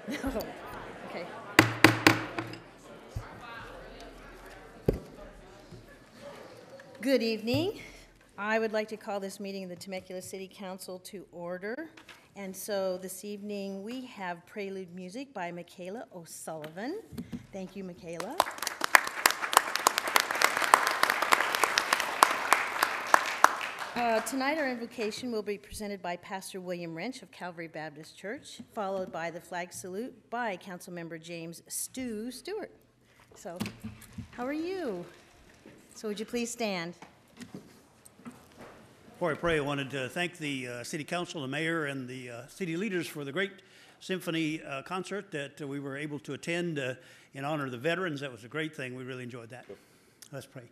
Okay. Good evening. I would like to call this meeting of the Temecula City Council to order. And so this evening we have prelude music by Michaela O'Sullivan. Thank you, Michaela. Tonight our invocation will be presented by Pastor William Wrench of Calvary Baptist Church, followed by the flag salute by Councilmember James Stu Stewart. So, how are you? So would you please stand? Before I pray, I wanted to thank the City Council, the Mayor, and the city leaders for the great symphony concert that we were able to attend in honor of the veterans. That was a great thing. We really enjoyed that. Let's pray.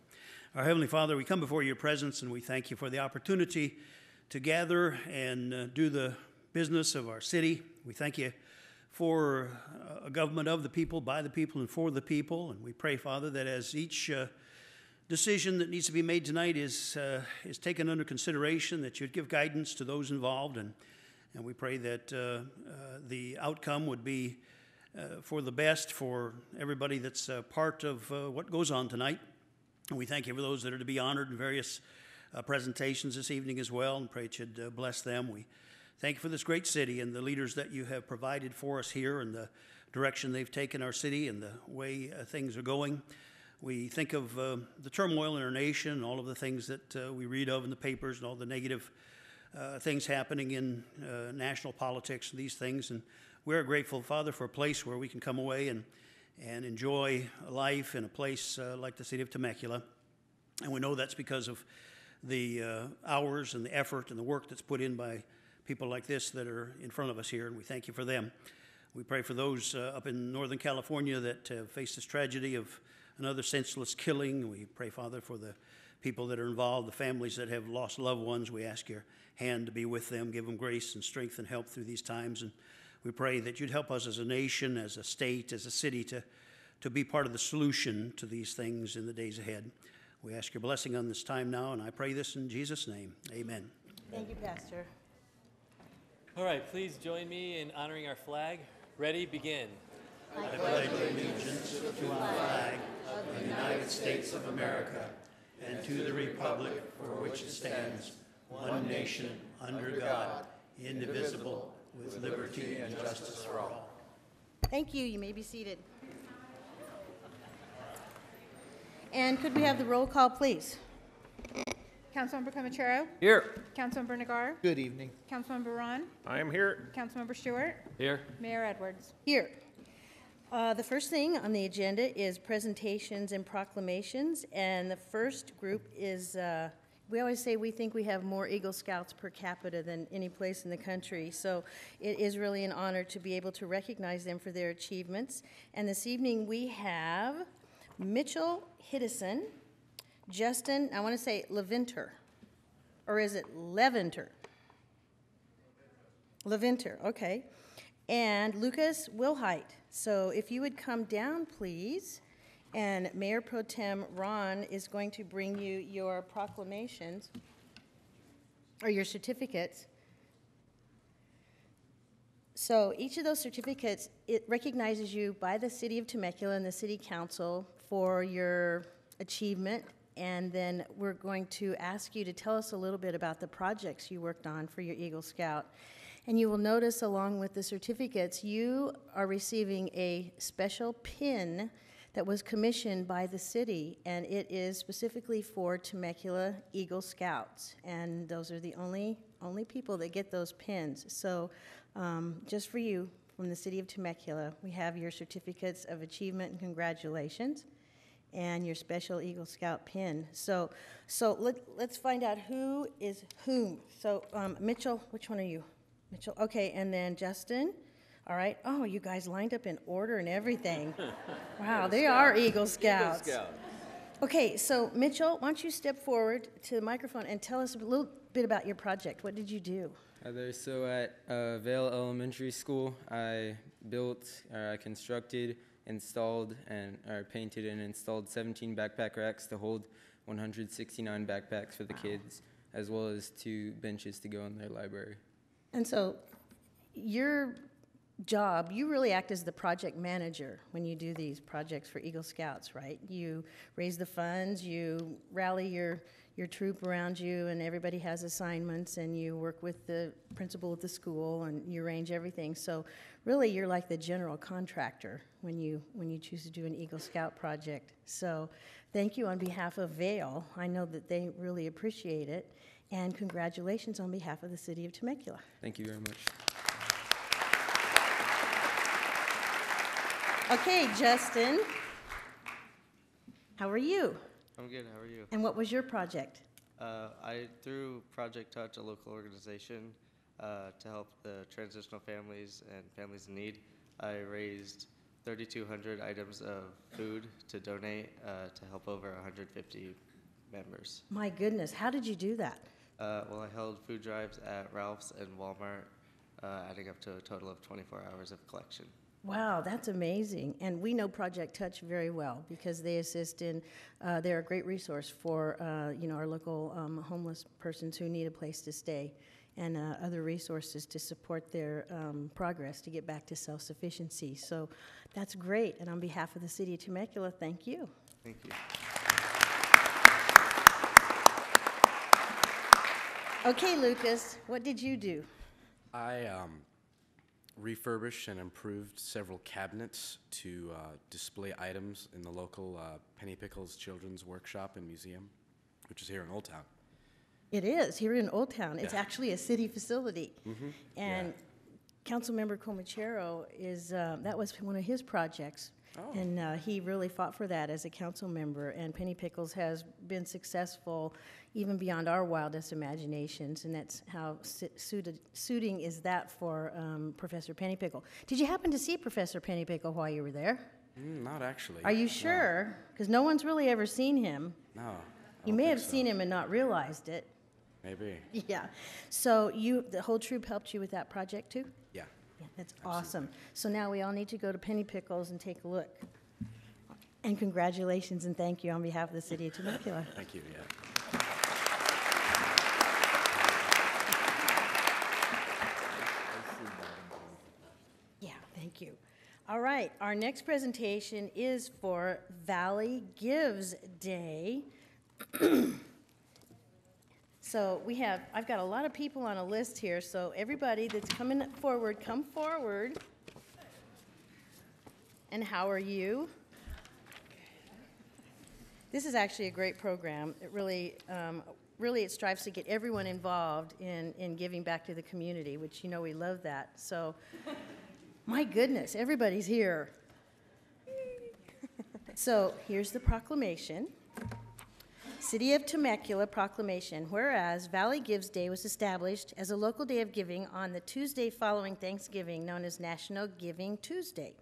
Our Heavenly Father, we come before your presence and we thank you for the opportunity to gather and do the business of our city. We thank you for a government of the people, by the people, and for the people. And we pray, Father, that as each decision that needs to be made tonight is taken under consideration, that you'd give guidance to those involved. And we pray that the outcome would be for the best for everybody that's part of what goes on tonight. And we thank you for those that are to be honored in various presentations this evening as well, and pray that you'd bless them. We thank you for this great city and the leaders that you have provided for us here and the direction they've taken our city and the way things are going. We think of the turmoil in our nation and all of the things that we read of in the papers and all the negative things happening in national politics and these things. And we're grateful, Father, for a place where we can come away and enjoy life in a place like the city of Temecula. And we know that's because of the hours and the effort and the work that's put in by people like this that are in front of us here, and we thank you for them. We pray for those up in Northern California that have faced this tragedy of another senseless killing. We pray, Father, for the people that are involved, the families that have lost loved ones. We ask your hand to be with them, give them grace and strength and help through these times. And we pray that you'd help us as a nation, as a state, as a city to be part of the solution to these things in the days ahead. We ask your blessing on this time now, and I pray this in Jesus' name. Amen. Thank you, Pastor. All right, please join me in honoring our flag. Ready, begin. I pledge allegiance to the flag of the United States of America and to the republic for which it stands, one nation, under God, indivisible, with liberty and justice for all. Thank you. You may be seated. And could we have the roll call, please? Councilmember Comachero? Here. Councilmember Nagar? Good evening. Councilmember Ron? I am here. Councilmember Stewart? Here. Mayor Edwards? Here. The first thing on the agenda is presentations and proclamations, and the first group is, we always say we think we have more Eagle Scouts per capita than any place in the country, so it is really an honor to be able to recognize them for their achievements. And this evening we have Mitchell Hiddison, Justin, I want to say Leventer, or is it Leventer? Leventer, okay. And Lucas Wilhite. So if you would come down, please. And Mayor Pro Tem Ron is going to bring you your proclamations, or your certificates. So each of those certificates, it recognizes you by the City of Temecula and the City Council for your achievement. And then we're going to ask you to tell us a little bit about the projects you worked on for your Eagle Scout. And you will notice along with the certificates, you are receiving a special pin that was commissioned by the city, and it is specifically for Temecula Eagle Scouts. And those are the only people that get those pins. So just for you, from the City of Temecula, we have your certificates of achievement and congratulations, and your special Eagle Scout pin. So let's find out who is whom. So Mitchell, which one are you? Mitchell, okay, and then Justin. All right. Oh, you guys lined up in order and everything. Wow, they are Eagle Scouts. Eagle Scout. Okay, so Mitchell, why don't you step forward to the microphone and tell us a little bit about your project. What did you do? Hi there. So at Vale Elementary School, I constructed, installed, and painted and installed 17 backpack racks to hold 169 backpacks for the kids, as well as 2 benches to go in their library. And so your job, you really act as the project manager when you do these projects for Eagle Scouts, right? You raise the funds, you rally your troop around you, and everybody has assignments, and you work with the principal of the school, and you arrange everything. So really, you're like the general contractor when you choose to do an Eagle Scout project. So thank you on behalf of Vail. I know that they really appreciate it, and congratulations on behalf of the city of Temecula. Thank you very much. Okay, Justin, how are you? I'm good. How are you? And what was your project? Through Project Touch, a local organization, to help the transitional families and families in need, I raised 3,200 items of food to donate to help over 150 members. My goodness, how did you do that? Well, I held food drives at Ralph's and Walmart, adding up to a total of 24 hours of collection. Wow, that's amazing. And we know Project Touch very well because they assist in, they're a great resource for, our local homeless persons who need a place to stay and other resources to support their progress to get back to self-sufficiency. So that's great. And on behalf of the city of Temecula, thank you. Thank you. Okay, Lucas, what did you do? I refurbished and improved several cabinets to display items in the local Penny Pickles Children's Workshop and Museum, which is here in Old Town. It is, here in Old Town. It's actually a city facility. Mm-hmm. And Councilmember Comachero is, that was one of his projects. Oh. And he really fought for that as a council member. And Penny Pickles has been successful even beyond our wildest imaginations. And that's how suiting is that for Professor Pennypickle. Did you happen to see Professor Pennypickle while you were there? Not actually. Are you sure? Because no one's really ever seen him. No. I You don't may think have so. seen him and not realized it. Maybe. Yeah. So the whole troop helped you with that project too? Yeah. Yeah, that's awesome. So now we all need to go to Penny Pickles and take a look. And congratulations and thank you on behalf of the city of Temecula. Thank you. Yeah. Yeah, thank you. All right, our next presentation is for Valley Gives Day. So I've got a lot of people on a list here, so everybody that's coming forward, come forward. And how are you? This is actually a great program. It really it strives to get everyone involved in giving back to the community, which we love that. So, my goodness, everybody's here. So, here's the proclamation. City of Temecula proclamation. Whereas Valley Gives Day was established as a local day of giving on the Tuesday following Thanksgiving, known as National Giving Tuesday.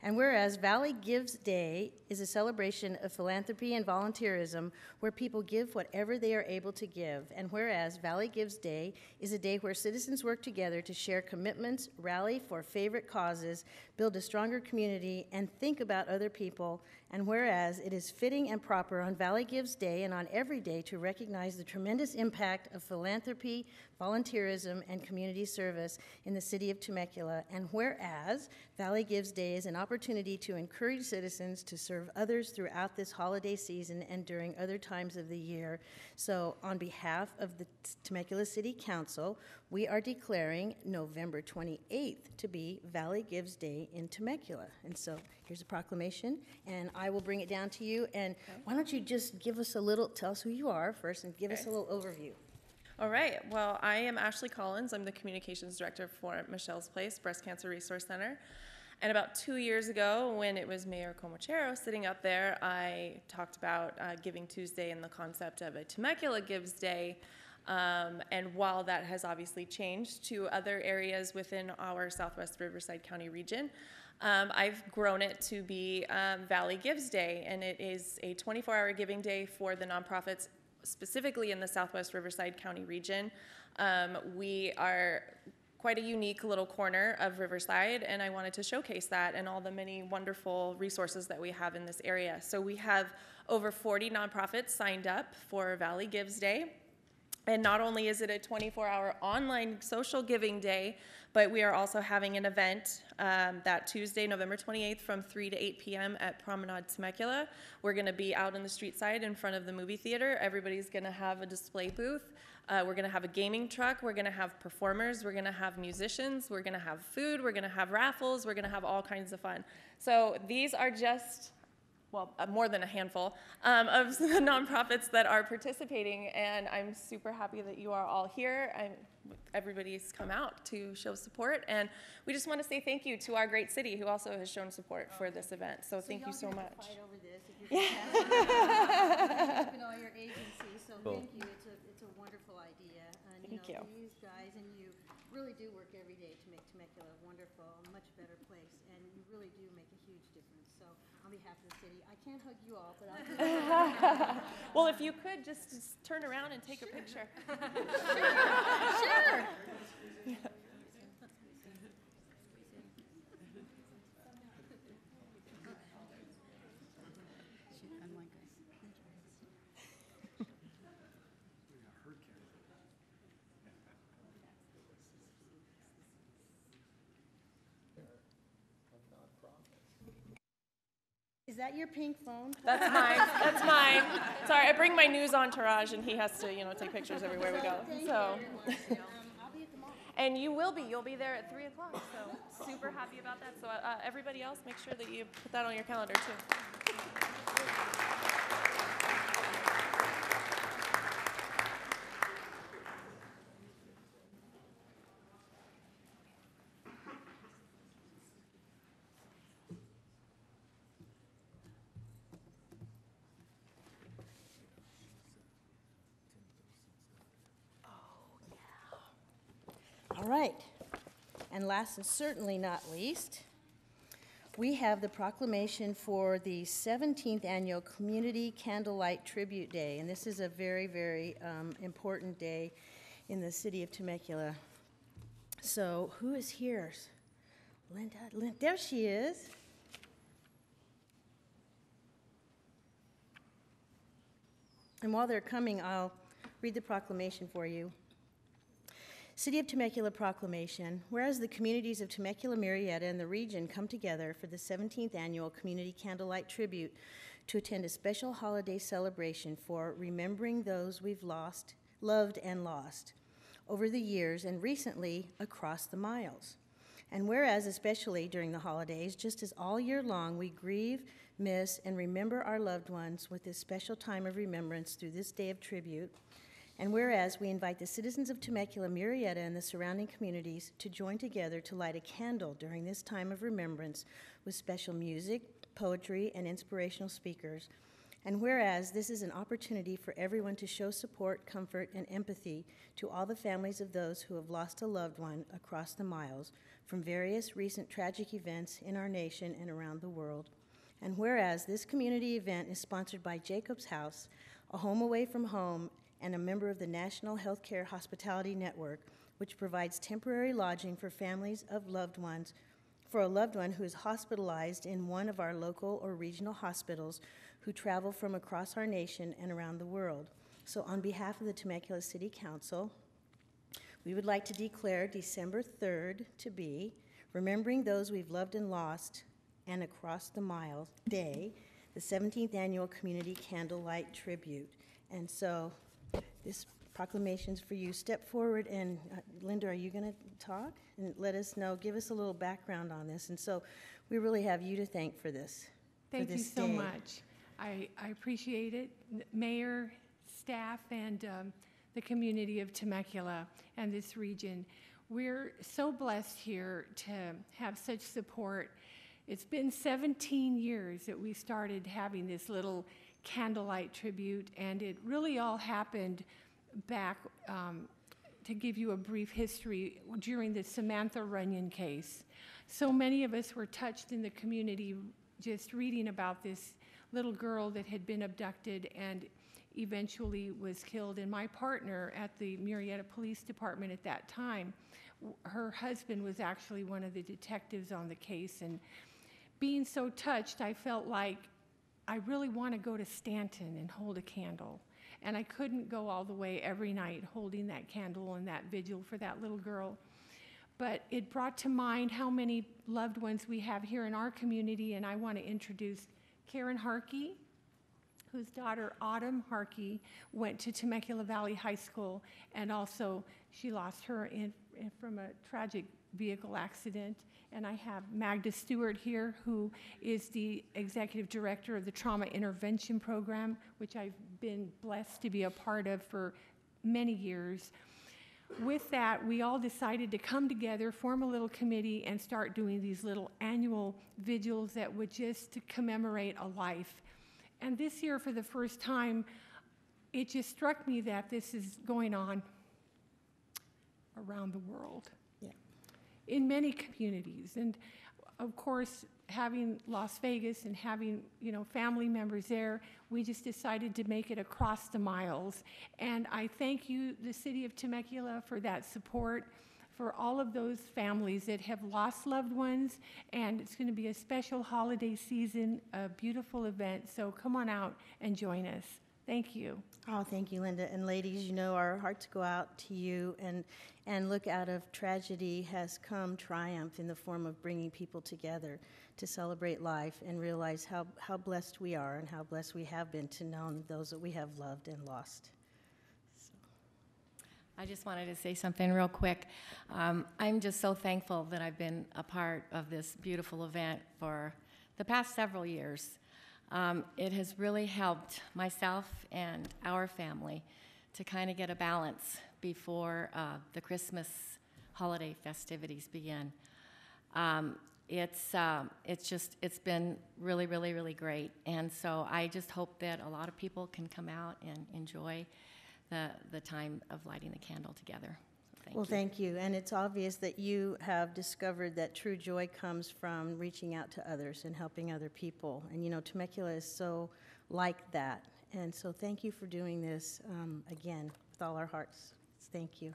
And whereas Valley Gives Day is a celebration of philanthropy and volunteerism where people give whatever they are able to give. And whereas Valley Gives Day is a day where citizens work together to share commitments, rally for favorite causes, build a stronger community, and think about other people. And whereas it is fitting and proper on Valley Gives Day and on every day to recognize the tremendous impact of philanthropy, volunteerism, and community service in the city of Temecula. And whereas Valley Gives Day is an opportunity to encourage citizens to serve others throughout this holiday season and during other times of the year. So on behalf of the Temecula City Council, we are declaring November 28th to be Valley Gives Day in Temecula. And so here's a proclamation, and I will bring it down to you. And why don't you just give us tell us who you are first and give us a little overview. All right. Well, I am Ashley Collins. I'm the communications director for Michelle's Place Breast Cancer Resource Center. And about 2 years ago, when it was Mayor Comachero sitting up there, I talked about Giving Tuesday and the concept of a Temecula Gives Day. And while that has obviously changed to other areas within our Southwest Riverside County region, I've grown it to be Valley Gives Day, and it is a 24-hour giving day for the nonprofits specifically in the Southwest Riverside County region. We are quite a unique little corner of Riverside, and I wanted to showcase that and all the many wonderful resources that we have in this area. So we have over 40 nonprofits signed up for Valley Gives Day. And not only is it a 24-hour online social giving day, but we are also having an event that Tuesday, November 28th from 3 to 8 p.m. at Promenade Temecula. We're going to be out on the street side in front of the movie theater. Everybody's going to have a display booth. We're going to have a gaming truck. We're going to have performers. We're going to have musicians. We're going to have food. We're going to have raffles. We're going to have all kinds of fun. So these are just, well, more than a handful of the nonprofits that are participating, and I'm super happy that you are all here. Everybody's come out to show support, and we just want to say thank you to our great city who also has shown support for this event. So thank you so much. Fight over this if you're in all your agencies. So thank you. It's a wonderful idea. And, Thank you. These guys and you really do work every day to make Temecula a wonderful, much better place, and you really do make a huge difference. So on behalf of the city, I can't hug you all, but I'll Well, if you could just turn around and take a picture. Sure. Is that your pink phone? That's mine. That's mine. Sorry, I bring my news entourage, and he has to, take pictures everywhere we go. So, I'll be at the mall. and you will be. You'll be there at 3 o'clock. So, super happy about that. So, everybody else, make sure that you put that on your calendar too. All right. And last and certainly not least, we have the proclamation for the 17th Annual Community Candlelight Tribute Day. And this is a very, very important day in the city of Temecula. So who is here? Linda, there she is. And while they're coming, I'll read the proclamation for you. City of Temecula Proclamation. Whereas the communities of Temecula, Murrieta, and the region come together for the 17th Annual Community Candlelight Tribute to attend a special holiday celebration for remembering those we've loved and lost over the years and recently across the miles. And whereas, especially during the holidays, just as all year long we grieve, miss, and remember our loved ones with this special time of remembrance through this day of tribute, and whereas we invite the citizens of Temecula, Murrieta, and the surrounding communities to join together to light a candle during this time of remembrance with special music, poetry, and inspirational speakers. And whereas this is an opportunity for everyone to show support, comfort, and empathy to all the families of those who have lost a loved one across the miles from various recent tragic events in our nation and around the world. And whereas this community event is sponsored by Jacob's House, a home away from home, and a member of the National Healthcare Hospitality Network, which provides temporary lodging for families of loved ones, for a loved one who is hospitalized in one of our local or regional hospitals who travel from across our nation and around the world. So on behalf of the Temecula City Council, we would like to declare December 3rd to be Remembering Those We've Loved and Lost and Across the Miles Day, the 17th Annual Community Candlelight Tribute. And so this proclamation's for you. Step forward, and Linda, are you going to talk? And let us know, give us a little background on this. And so we really have you to thank for this. Thank you so day. much. I appreciate it. Mayor, staff, and the community of Temecula and this region. We're so blessed here to have such support. It's been 17 years that we started having this little candlelight tribute, and it really all happened back, to give you a brief history, during the Samantha Runyon case. So many of us were touched in the community just reading about this little girl that had been abducted and eventually was killed. And my partner at the Murrieta Police Department at that time, her husband was actually one of the detectives on the case. And being so touched, I felt like I really want to go to Stanton and hold a candle and I couldn't go all the way every night holding that candle and that vigil for that little girl. But it brought to mind how many loved ones we have here in our community, and I want to introduce Karen Harkey, whose daughter Autumn Harkey went to Temecula Valley High School, and also she lost her from a tragic vehicle accident. And I have Magda Stewart here, who is the executive director of the Trauma Intervention Program, which I've been blessed to be a part of for many years. With that, we all decided to come together, form a little committee, and start doing these little annual vigils that would just commemorate a life. And this year, for the first time, it just struck me that this is going on around the world. Yeah. In many communities. And of course, having Las Vegas and having, family members there, we just decided to make it across the miles. And I thank you, the city of Temecula, for that support, for all of those families that have lost loved ones. And it's going to be a special holiday season, a beautiful event. So come on out and join us. Thank you. Oh, thank you, Linda. And ladies, our hearts go out to you, and look, out of tragedy has come triumph in the form of bringing people together to celebrate life and realize how blessed we are and how blessed we have been to know those that we have loved and lost. I just wanted to say something real quick. I'm just so thankful that I've been a part of this beautiful event for the past several years. It has really helped myself and our family to kind of get a balance before the Christmas holiday festivities begin. It's been really, really, really great. And so I just hope that a lot of people can come out and enjoy the time of lighting the candle together. Thank you. And it's obvious that you have discovered that true joy comes from reaching out to others and helping other people. And Temecula is so like that. And so thank you for doing this again with all our hearts. Thank you.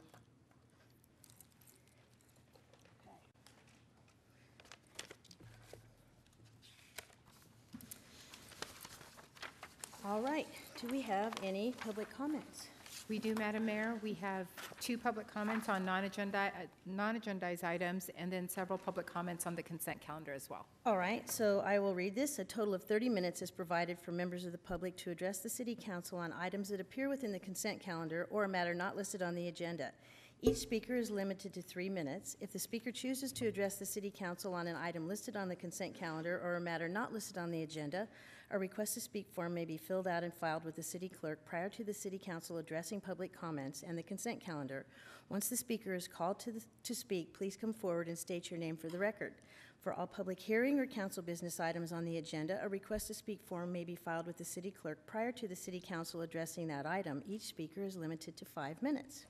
All right. Do we have any public comments? We do, Madam Mayor. We have 2 public comments on non-agendized items, and then several public comments on the consent calendar as well. All right, so I will read this. A total of 30 minutes is provided for members of the public to address the City Council on items that appear within the consent calendar or a matter not listed on the agenda. Each speaker is limited to 3 minutes. If the speaker chooses to address the City Council on an item listed on the consent calendar or a matter not listed on the agenda, a request to speak form may be filled out and filed with the city clerk prior to the City Council addressing public comments and the consent calendar. Once the speaker is called to speak, please come forward and state your name for the record. For all public hearing or council business items on the agenda, a request to speak form may be filed with the city clerk prior to the City Council addressing that item. Each speaker is limited to 5 minutes.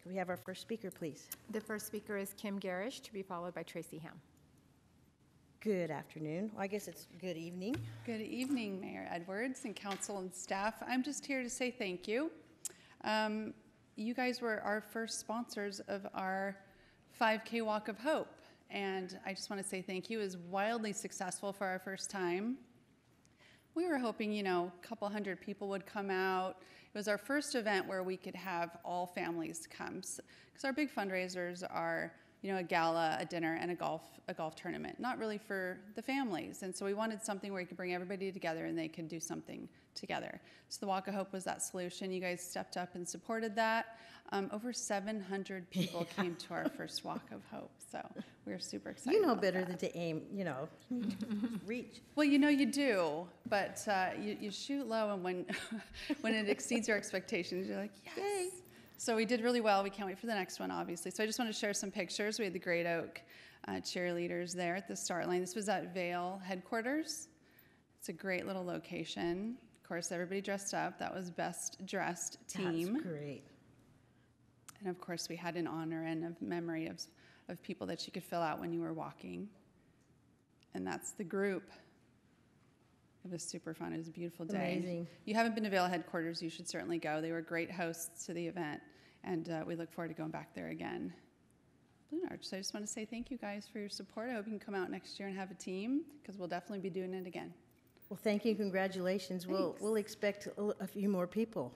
Can we have our first speaker, please? The first speaker is Kim Garish, to be followed by Tracy Ham. Good afternoon. Well, I guess it's good evening. Good evening, Mayor Edwards and council and staff. I'm just here to say thank you. You guys were our first sponsors of our 5K Walk of Hope, and I just want to say thank you. It was wildly successful for our first time. We were hoping, a couple hundred people would come out. It was our first event where we could have all families come, because our big fundraisers are a gala, a dinner, and a golf tournament, not really for the families. And so we wanted something where you could bring everybody together and they could do something together. So the Walk of Hope was that solution. You guys stepped up and supported that. Over 700 people came to our first Walk of Hope, so we were super excited. You know better than to aim, reach. Well, you do, but you shoot low, and when it exceeds your expectations, you're like, yes. Yay. So we did really well. We can't wait for the next one, obviously. So I just want to share some pictures. We had the Great Oak cheerleaders there at the start line. This was at Vail headquarters. It's a great little location. Of course, everybody dressed up. That was best dressed team. That's great. And of course, we had an honor and a memory of people that you could fill out when you were walking. And that's the group. It was super fun. It was a beautiful day. Amazing. You haven't been to Vail headquarters, you should certainly go. They were great hosts to the event, and we look forward to going back there again. Balloon Arch. So I just want to say thank you guys for your support. I hope you can come out next year and have a team, because we'll definitely be doing it again. Well, thank you. Congratulations. We'll expect a few more people.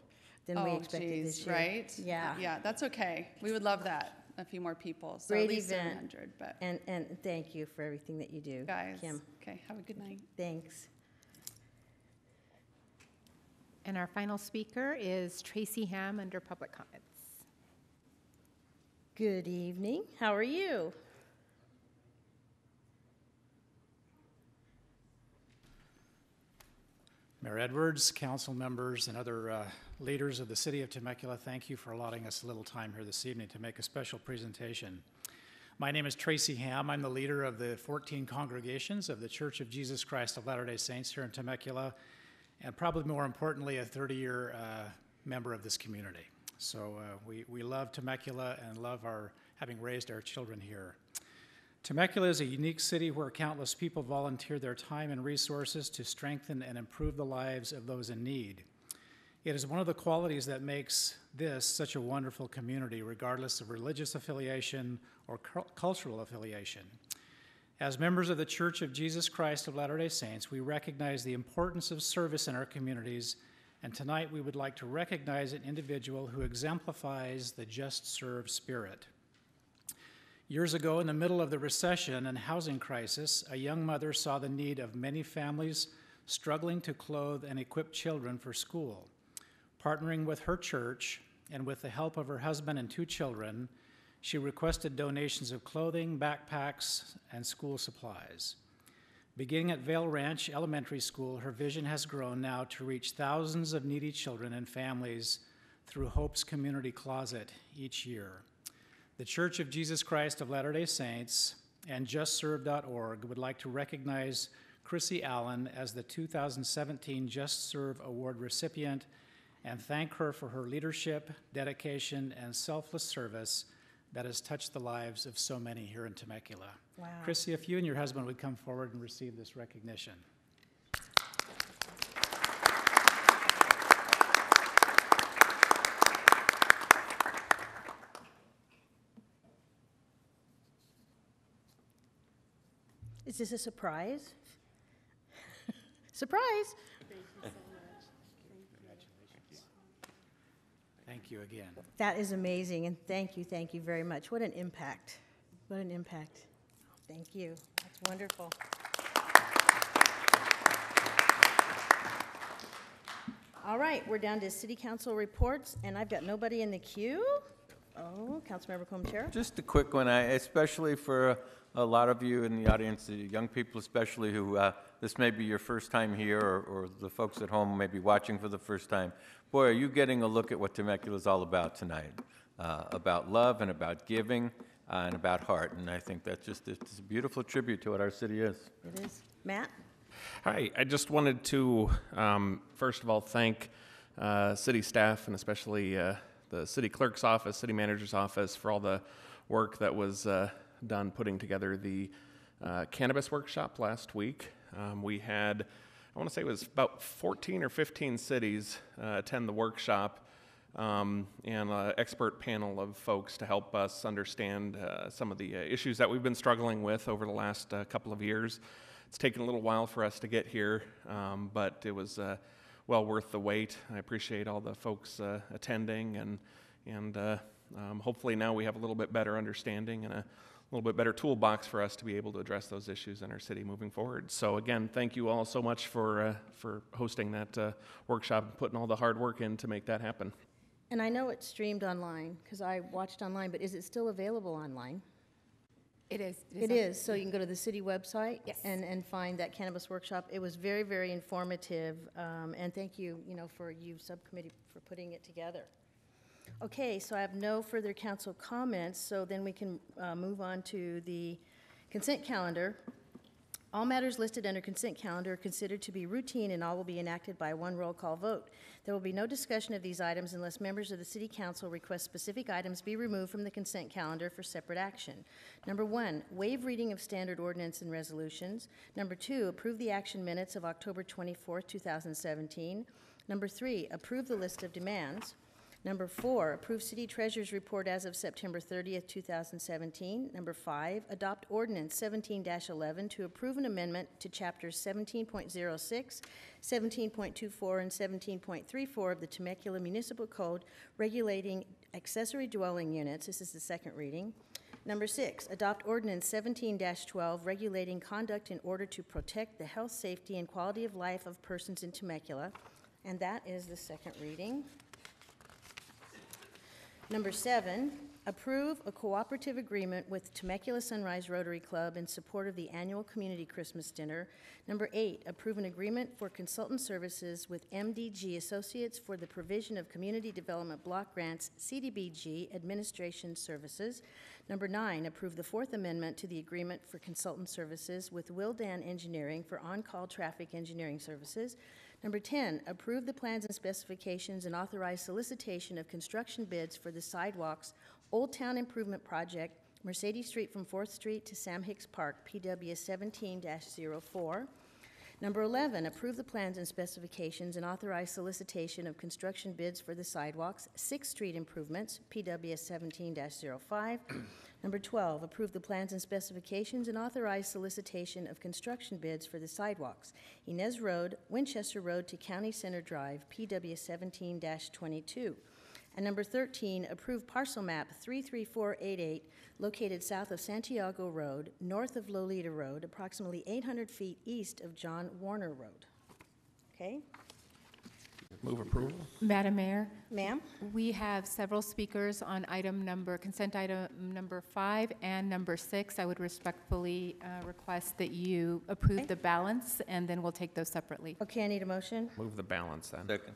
than we Oh, expected geez, this year. right? Yeah. Yeah, that's okay. We would love that, a few more people, so Great at least event. 700, but And thank you for everything that you do, guys, Kim. okay, have a good night. Thanks. And our final speaker is Tracy Ham under public comments. Good evening. How are you? Mayor Edwards, council members, and other leaders of the city of Temecula, thank you for allotting us a little time here this evening to make a special presentation. My name is Tracy Ham. I'm the leader of the 14 congregations of the Church of Jesus Christ of Latter-day Saints here in Temecula, and probably more importantly, a 30-year member of this community. So we love Temecula and love having raised our children here. Temecula is a unique city where countless people volunteer their time and resources to strengthen and improve the lives of those in need. It is one of the qualities that makes this such a wonderful community, regardless of religious affiliation or cultural affiliation. As members of the Church of Jesus Christ of Latter-day Saints, we recognize the importance of service in our communities, and tonight we would like to recognize an individual who exemplifies the just serve spirit. Years ago, in the middle of the recession and housing crisis, a young mother saw the need of many families struggling to clothe and equip children for school. Partnering with her church and with the help of her husband and 2 children, she requested donations of clothing, backpacks, and school supplies. Beginning at Vale Ranch Elementary School, her vision has grown now to reach thousands of needy children and families through Hope's Community Closet each year. The Church of Jesus Christ of Latter-day Saints and JustServe.org would like to recognize Chrissy Allen as the 2017 Just Serve Award recipient and thank her for her leadership, dedication, and selfless service that has touched the lives of so many here in Temecula. Wow. Chrissy, if you and your husband would come forward and receive this recognition. Is this a surprise? Surprise! Thank you again. That is amazing, and thank you very much. What an impact. What an impact. Thank you. That's wonderful. All right, we're down to city council reports, and I've got nobody in the queue. Oh, Councilmember Comachero? Just a quick one, especially for a lot of you in the audience, the young people especially, who this may be your first time here, or the folks at home may be watching for the first time. Boy, are you getting a look at what Temecula is all about tonight, about love and about giving and about heart. And I think that's just it's a beautiful tribute to what our city is. It is. Matt? Hi, I just wanted to, first of all, thank city staff and especially the city clerk's office, city manager's office for all the work that was done putting together the cannabis workshop last week. We had, I want to say it was about 14 or 15 cities attend the workshop, and an expert panel of folks to help us understand some of the issues that we've been struggling with over the last couple of years. It's taken a little while for us to get here, but it was well worth the wait. I appreciate all the folks attending, and hopefully now we have a little bit better understanding and a little bit better toolbox for us to be able to address those issues in our city moving forward. So again, thank you all so much for hosting that workshop and putting all the hard work in to make that happen. And I know it's streamed online, because I watched online, but is it still available online? It is. It is, so you can go to the city website Yes. and find that cannabis workshop. It was very, very informative, and thank you, for you subcommittee for putting it together. Okay, so I have no further council comments, so then we can move on to the consent calendar. All matters listed under consent calendar are considered to be routine and all will be enacted by one roll call vote. There will be no discussion of these items unless members of the city council request specific items be removed from the consent calendar for separate action. Number 1, waive reading of standard ordinance and resolutions. Number 2, approve the action minutes of October 24, 2017. Number 3, approve the list of demands. Number 4, approve city treasurer's report as of September 30th, 2017. Number 5, adopt ordinance 17-11 to approve an amendment to chapters 17.06, 17.24, and 17.34 of the Temecula Municipal Code regulating accessory dwelling units. This is the second reading. Number 6, adopt ordinance 17-12 regulating conduct in order to protect the health, safety, and quality of life of persons in Temecula. And that is the second reading. Number 7, approve a cooperative agreement with Temecula Sunrise Rotary Club in support of the annual community Christmas dinner. Number 8, approve an agreement for consultant services with MDG Associates for the provision of community development block grants, CDBG administration services. Number 9, approve the Fourth Amendment to the agreement for consultant services with Wildan Engineering for on-call traffic engineering services. Number 10, approve the plans and specifications and authorize solicitation of construction bids for the sidewalks Old Town Improvement Project, Mercedes Street from 4th Street to Sam Hicks Park, PW 17-04. Number 11, approve the plans and specifications and authorize solicitation of construction bids for the sidewalks 6th Street improvements, PW 17-05. Number 12, approve the plans and specifications and authorize solicitation of construction bids for the sidewalks Inez Road, Winchester Road to County Center Drive, PW 17-22. And number 13, approve parcel map 33488 located south of Santiago Road, north of Lolita Road, approximately 800 feet east of John Warner Road. Okay? Move approval. Madam Mayor, Ma'am? we have several speakers on consent item number 5 and number 6. I would respectfully request that you approve Okay. the balance, and then we'll take those separately. Okay, I need a motion. Move the balance then. Second.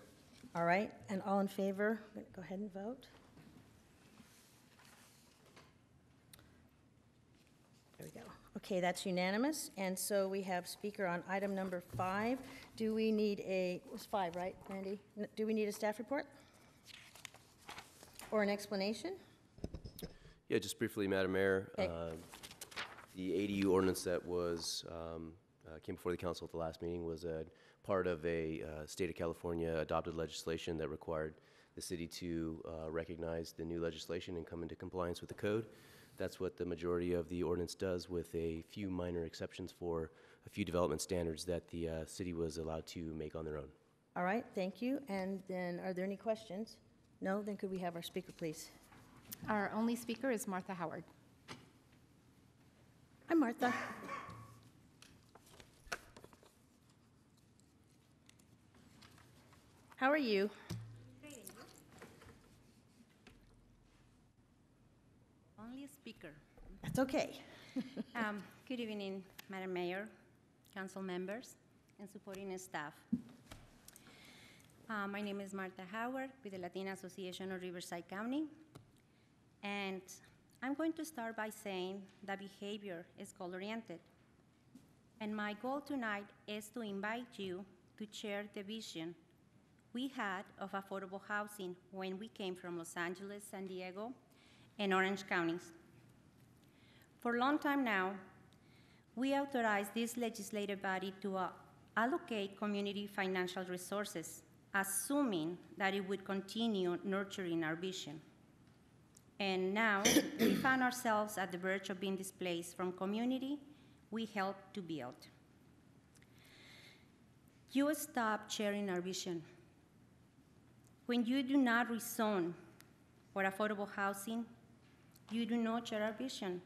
All right, and all in favor, I'm going to go ahead and vote. There we go. Okay, that's unanimous, and so we have speaker on item number 5. Do we need it was 5, right, Randy? Do we need a staff report? Or an explanation? Yeah, just briefly, Madam Mayor. Okay. The ADU ordinance that was came before the council at the last meeting was a part of a state of California adopted legislation that required the city to recognize the new legislation and come into compliance with the code. That's what the majority of the ordinance does, with a few minor exceptions for a few development standards that the city was allowed to make on their own. All right, thank you. And then, are there any questions? No? Then could we have our speaker, please? Our only speaker is Martha Howard. Hi, Martha. How are you? Only a speaker. That's okay. Good evening, Madam Mayor, council members, and supporting staff. My name is Martha Howard with the Latina Association of Riverside County. And I'm going to start by saying that behavior is goal-oriented. And my goal tonight is to invite you to share the vision we had of affordable housing when we came from Los Angeles, San Diego, and Orange counties. For a long time now, we authorized this legislative body to allocate community financial resources, assuming that it would continue nurturing our vision. And now we found ourselves at the verge of being displaced from community we helped to build. You stop sharing our vision. When you do not rezone for affordable housing, you do not share our vision.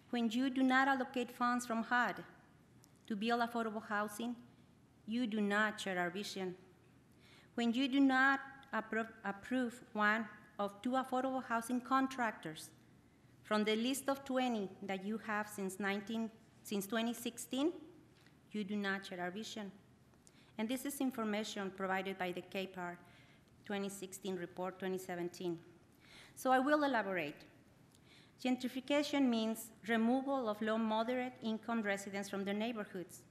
When you do not allocate funds from HUD to build affordable housing, you do not share our vision. When you do not approve one of 2 affordable housing contractors from the list of 20 that you have since 2016, you do not share our vision. And this is information provided by the KPAR 2016 report 2017. So I will elaborate. Gentrification means removal of low moderate income residents from their neighborhoods.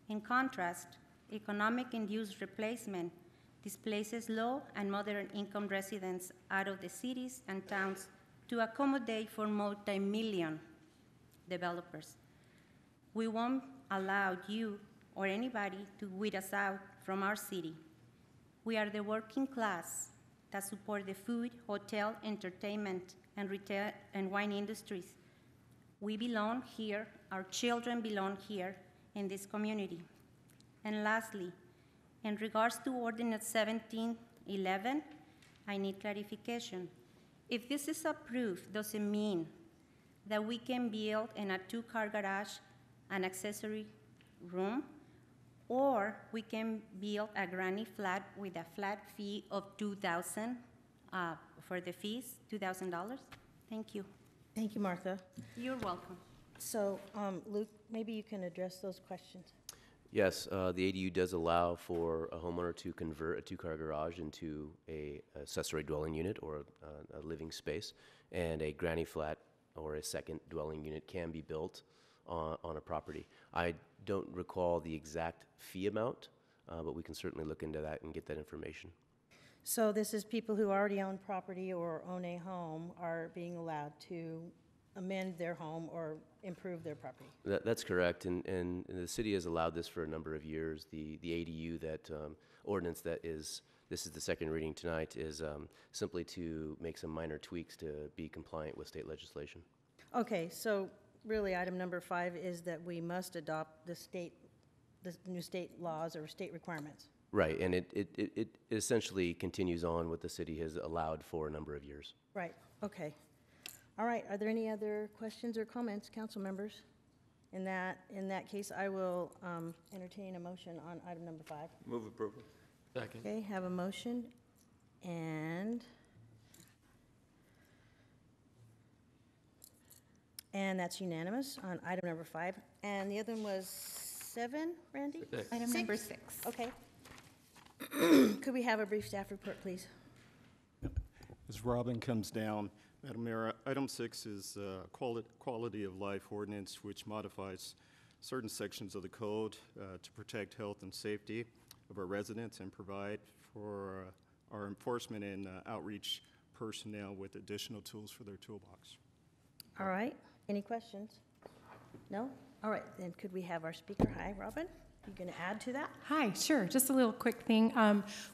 In contrast, economic-induced replacement displaces low and moderate income residents out of the cities and towns to accommodate for multi-million developers. We won't allow you or anybody to weed us out from our city. We are the working class that support the food, hotel, entertainment, and retail and wine industries. We belong here, our children belong here in this community. And lastly, in regards to Ordinance 1711, I need clarification. If this is approved, does it mean that we can build in a two-car garage an accessory room, or we can build a granny flat with a flat fee of $2,000 for the fees, $2,000? Thank you. Thank you, Martha. You're welcome. So, Luke, maybe you can address those questions. Yes, the ADU does allow for a homeowner to convert a two-car garage into a accessory dwelling unit or a living space, and a granny flat or a second dwelling unit can be built on a property. I don't recall the exact fee amount, but we can certainly look into that and get that information. So this is people who already own property or own a home are being allowed to amend their home or improve their property. That's correct, and the city has allowed this for a number of years. The ADU that ordinance that is, this is the second reading tonight, is simply to make some minor tweaks to be compliant with state legislation. Okay, so really item number 5 is that we must adopt the new state laws or state requirements. Right, and it essentially continues on what the city has allowed for a number of years. Right, okay. All right, are there any other questions or comments, council members? In that case, I will entertain a motion on item number 5. Move approval. Second. Okay, have a motion, and that's unanimous on item number 5. And the other one was 7, Randy? Item number 6. Okay. Could we have a brief staff report, please? As Robin comes down, Madam Mayor, item 6 is quality of life ordinance, which modifies certain sections of the code to protect health and safety of our residents and provide for our enforcement and outreach personnel with additional tools for their toolbox. All right, any questions? No? All right, then could we have our speaker? Hi, Robin. You going to add to that? Hi, sure. Just a little quick thing.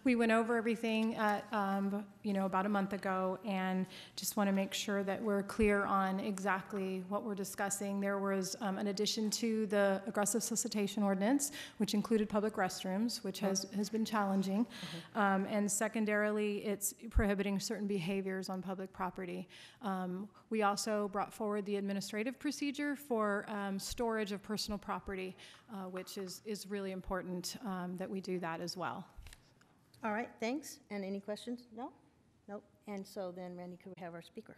We went over everything at, about a month ago, and just want to make sure that we're clear on exactly what we're discussing. There was an addition to the aggressive solicitation ordinance, which included public restrooms, which has been challenging. And secondarily, it's prohibiting certain behaviors on public property. We also brought forward the administrative procedure for storage of personal property, which is really important that we do that as well. All right, thanks. And any questions? No? Nope. And so then, Randy, could we have our speaker?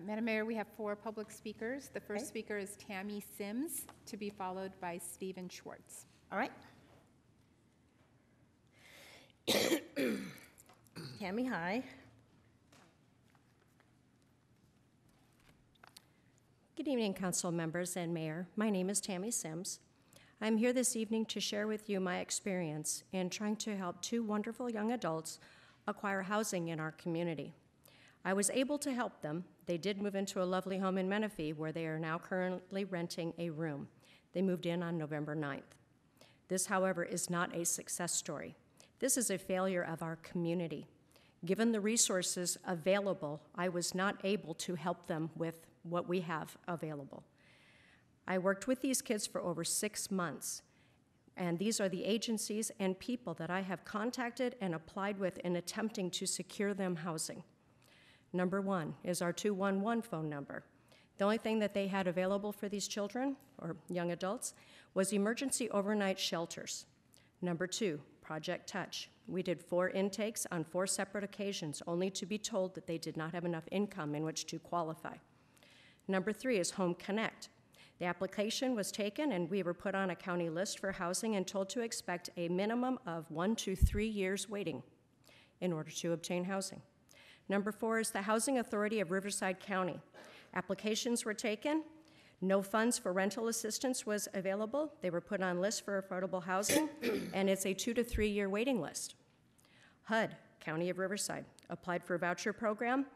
Madam Mayor, we have 4 public speakers. The first speaker is Tammy Sims, to be followed by Stephen Schwartz. All right. Tammy, hi. Good evening, council members and mayor. My name is Tammy Sims. I'm here this evening to share with you my experience in trying to help 2 wonderful young adults acquire housing in our community. I was able to help them. They did move into a lovely home in Menifee, where they are now currently renting a room. They moved in on November 9th. This, however, is not a success story. This is a failure of our community. Given the resources available, I was not able to help them with what we have available. I worked with these kids for over 6 months, and these are the agencies and people that I have contacted and applied with in attempting to secure them housing. Number 1 is our 211 phone number. The only thing that they had available for these children, or young adults, was emergency overnight shelters. Number 2, Project Touch. We did 4 intakes on 4 separate occasions, only to be told that they did not have enough income in which to qualify. Number 3 is Home Connect. The application was taken, and we were put on a county list for housing and told to expect a minimum of 1 to 3 years waiting in order to obtain housing. Number 4 is the Housing Authority of Riverside County. Applications were taken. No funds for rental assistance was available. They were put on lists for affordable housing, and it's a 2 to 3 year waiting list. HUD, County of Riverside, applied for a voucher program.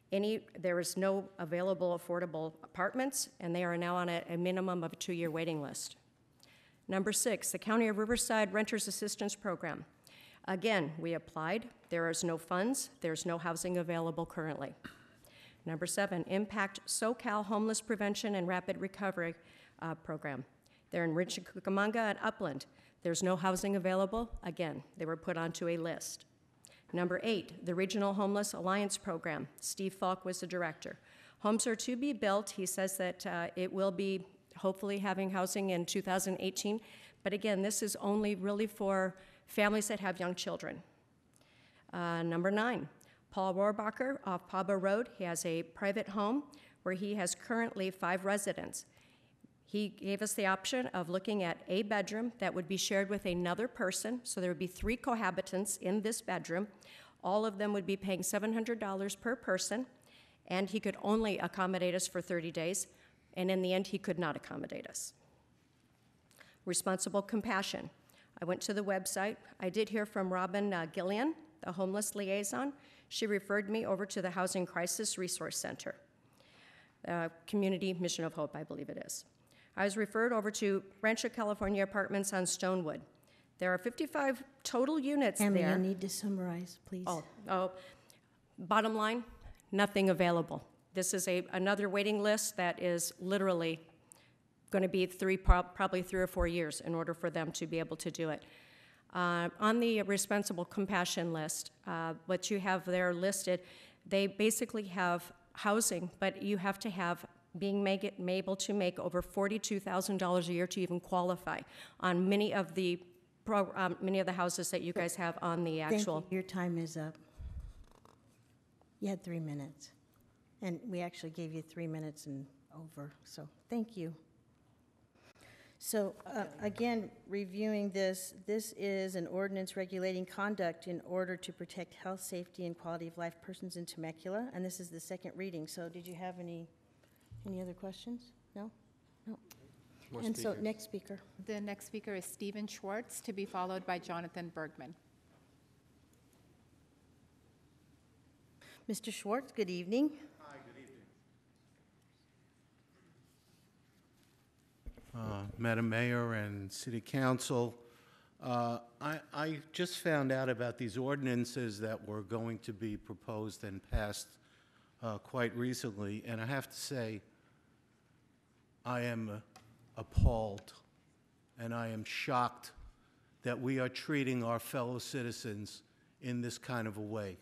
There is no available affordable apartments, and they are now on a minimum of a 2 year waiting list. Number 6, the County of Riverside Renters Assistance Program. Again, we applied. There is no funds. There's no housing available currently. Number 7, Impact SoCal Homeless Prevention and Rapid Recovery Program. They're in Rancho Cucamonga and Upland. There's no housing available. Again, they were put onto a list. Number 8, the Regional Homeless Alliance Program. Steve Falk was the director. Homes are to be built. He says that it will be hopefully having housing in 2018. But again, this is only really for families that have young children. Number 9, Paul Rohrbacher off Paba Road. He has a private home where he has currently 5 residents. He gave us the option of looking at a bedroom that would be shared with another person, so there would be 3 cohabitants in this bedroom. All of them would be paying $700 per person, and he could only accommodate us for 30 days, and in the end, he could not accommodate us. Responsible Compassion. I went to the website. I did hear from Robin Gillian, the homeless liaison. She referred me over to the Housing Crisis Resource Center, Community Mission of Hope, I believe it is. I was referred over to Rancho California Apartments on Stonewood. There are 55 total units Tammy, there. you need to summarize, please. Bottom line, nothing available. This is another waiting list that is literally going to be probably 3 or 4 years in order for them to be able to do it. On the Responsible Compassion list, what you have there listed, they basically have housing, but you have to have able to make over $42,000 a year to even qualify on many of the houses that you guys have on the actual. Thank you. Your time is up. You had 3 minutes, and we actually gave you 3 minutes and over, so thank you. So again, reviewing this is an ordinance regulating conduct in order to protect health, safety, and quality of life persons in Temecula, and this is the 2nd reading. So did you have any other questions? No? No. And so, next speaker. The next speaker is Stephen Schwartz, to be followed by Jonathan Bergman. Mr. Schwartz, good evening. Hi, good evening. Madam Mayor and City Council, I just found out about these ordinances that were going to be proposed and passed quite recently, and I have to say, I am appalled and I am shocked that we are treating our fellow citizens in this kind of a way.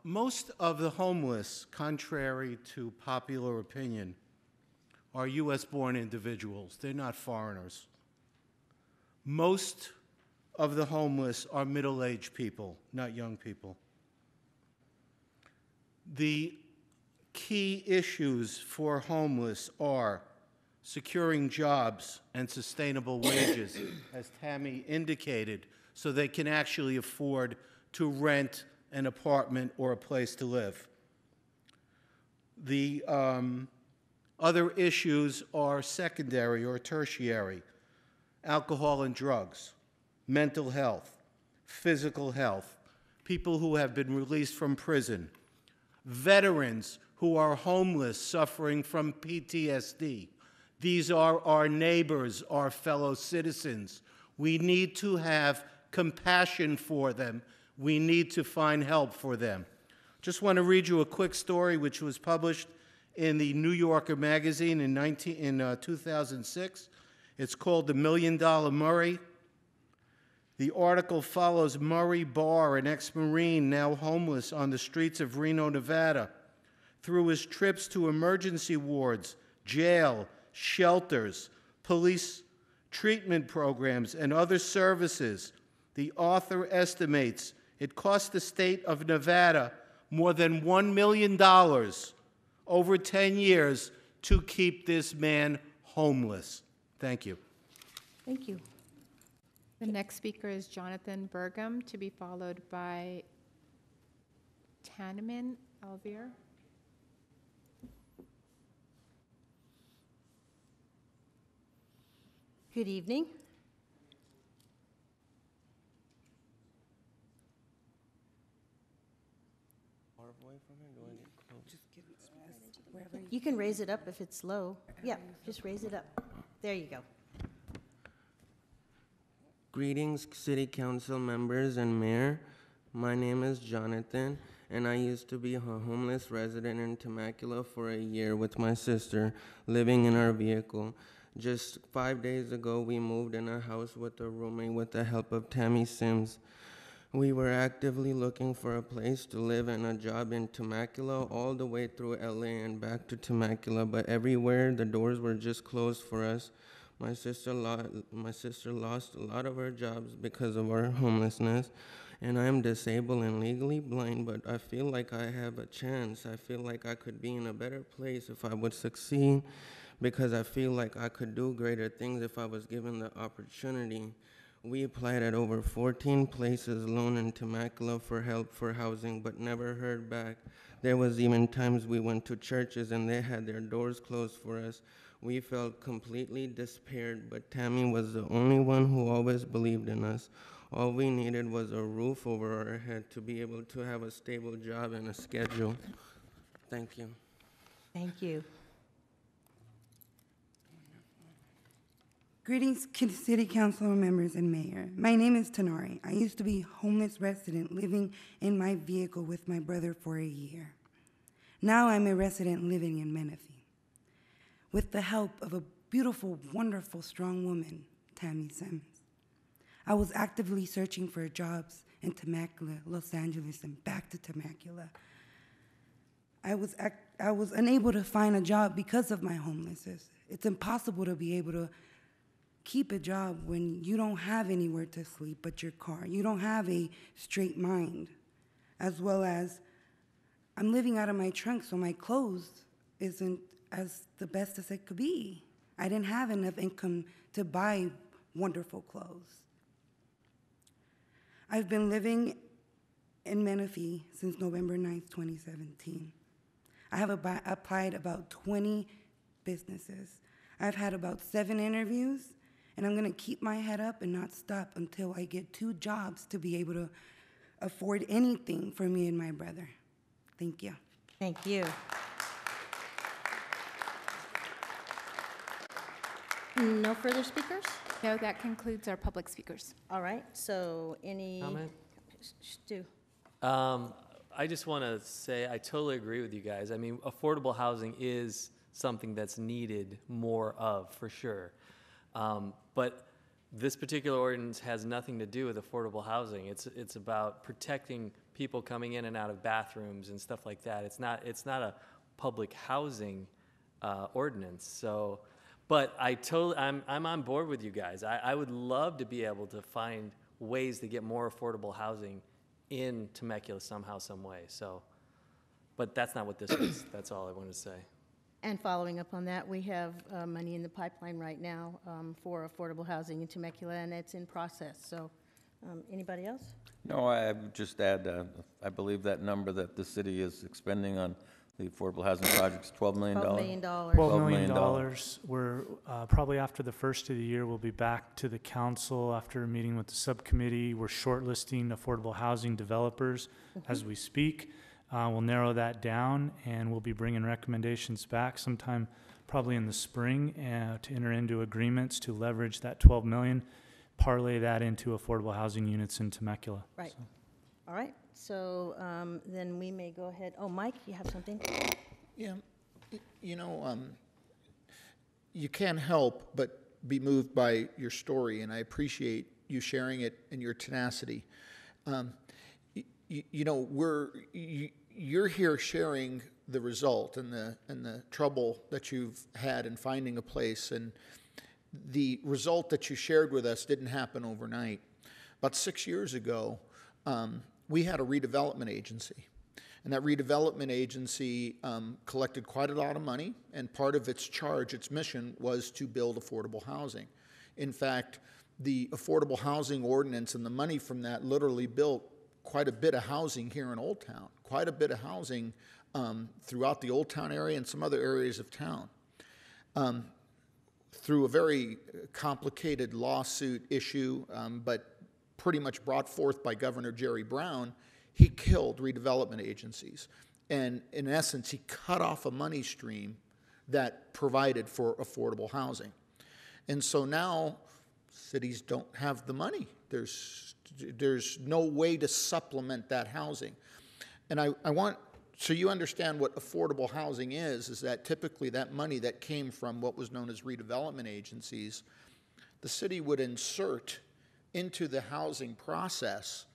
Most of the homeless, contrary to popular opinion, are U.S.-born individuals. They're not foreigners. Most of the homeless are middle-aged people, not young people. The key issues for homeless are securing jobs and sustainable wages, as Tammy indicated, so they can actually afford to rent an apartment or a place to live. The other issues are secondary or tertiary: alcohol and drugs, mental health, physical health, people who have been released from prison, veterans who are homeless suffering from PTSD. These are our neighbors, our fellow citizens. We need to have compassion for them. We need to find help for them. Just want to read you a quick story which was published in the New Yorker magazine in 2006. It's called The $1 Million Murray. The article follows Murray Barr, an ex-Marine now homeless on the streets of Reno, Nevada, through his trips to emergency wards, jail, shelters, police treatment programs, and other services. The author estimates it cost the state of Nevada more than $1 million over 10 years to keep this man homeless. Thank you. Thank you. The next speaker is Jonathan Bergman, to be followed by Tanemin Alvear. Good evening. You can raise it up if it's low. Yeah, just raise it up. There you go. Greetings, City Council members and Mayor. My name is Jonathan, and I used to be a homeless resident in Temecula for a year with my sister, living in our vehicle. Just 5 days ago, we moved in a house with a roommate with the help of Tammy Sims. We were actively looking for a place to live and a job in Temecula all the way through LA and back to Temecula, but everywhere the doors were just closed for us. My sister lost a lot of her jobs because of our homelessness, and I am disabled and legally blind, but I feel like I have a chance. I feel like I could be in a better place if I would succeed, because I feel like I could do greater things if I was given the opportunity. We applied at over 14 places alone in Temecula for help for housing, but never heard back. There was even times we went to churches and they had their doors closed for us. We felt completely despaired, but Tammy was the only one who always believed in us. All we needed was a roof over our head to be able to have a stable job and a schedule. Thank you. Thank you. Greetings, City Council members and Mayor. My name is Tanari. I used to be a homeless resident living in my vehicle with my brother for a year. Now I'm a resident living in Menifee. With the help of a beautiful, wonderful, strong woman, Tammy Sims, I was actively searching for jobs in Temecula, Los Angeles, and back to Temecula. I was unable to find a job because of my homelessness. It's impossible to be able to keep a job when you don't have anywhere to sleep but your car. You don't have a straight mind, as well as I'm living out of my trunk, so my clothes isn't as the best as it could be. I didn't have enough income to buy wonderful clothes. I've been living in Menifee since November 9th, 2017. I have applied about 20 businesses. I've had about 7 interviews, and I'm gonna keep my head up and not stop until I get 2 jobs to be able to afford anything for me and my brother. Thank you. Thank you. No further speakers? No, that concludes our public speakers. All right, so any? Comment? Stu. I just want to say I totally agree with you guys. I mean, affordable housing is something that's needed more of, for sure. But this particular ordinance has nothing to do with affordable housing. It's about protecting people coming in and out of bathrooms and stuff like that. It's not a public housing ordinance. So, but I'm on board with you guys. I would love to be able to find ways to get more affordable housing in Temecula somehow, some way. So, but that's not what this is. That's all I wanted to say. And following up on that, we have money in the pipeline right now for affordable housing in Temecula, and it's in process. So, anybody else? No, I would just add, I believe that number that the city is expending on the affordable housing project is $12 million. $12 million. $12 million. We're probably after the first of the year, we'll be back to the council after a meeting with the subcommittee. We're shortlisting affordable housing developers as we speak. We'll narrow that down, and we'll be bringing recommendations back sometime probably in the spring to enter into agreements to leverage that $12 million, parlay that into affordable housing units in Temecula. Right. So. All right. So then we may go ahead. Oh, Mike, you have something? Yeah. You know, you can't help but be moved by your story, and I appreciate you sharing it and your tenacity. You know, you're here sharing the result and the trouble that you've had in finding a place, and the result that you shared with us didn't happen overnight. About 6 years ago, we had a redevelopment agency, and that redevelopment agency collected quite a lot of money, and part of its charge, its mission, was to build affordable housing. In fact, the affordable housing ordinance and the money from that literally built quite a bit of housing here in Old Town, quite a bit of housing throughout the Old Town area and some other areas of town. Through a very complicated lawsuit issue, but pretty much brought forth by Governor Jerry Brown, he killed redevelopment agencies. And in essence, he cut off a money stream that provided for affordable housing. And so now, cities don't have the money. There's no way to supplement that housing. And I want, so you understand what affordable housing is that typically that money that came from what was known as redevelopment agencies, the city would insert into the housing process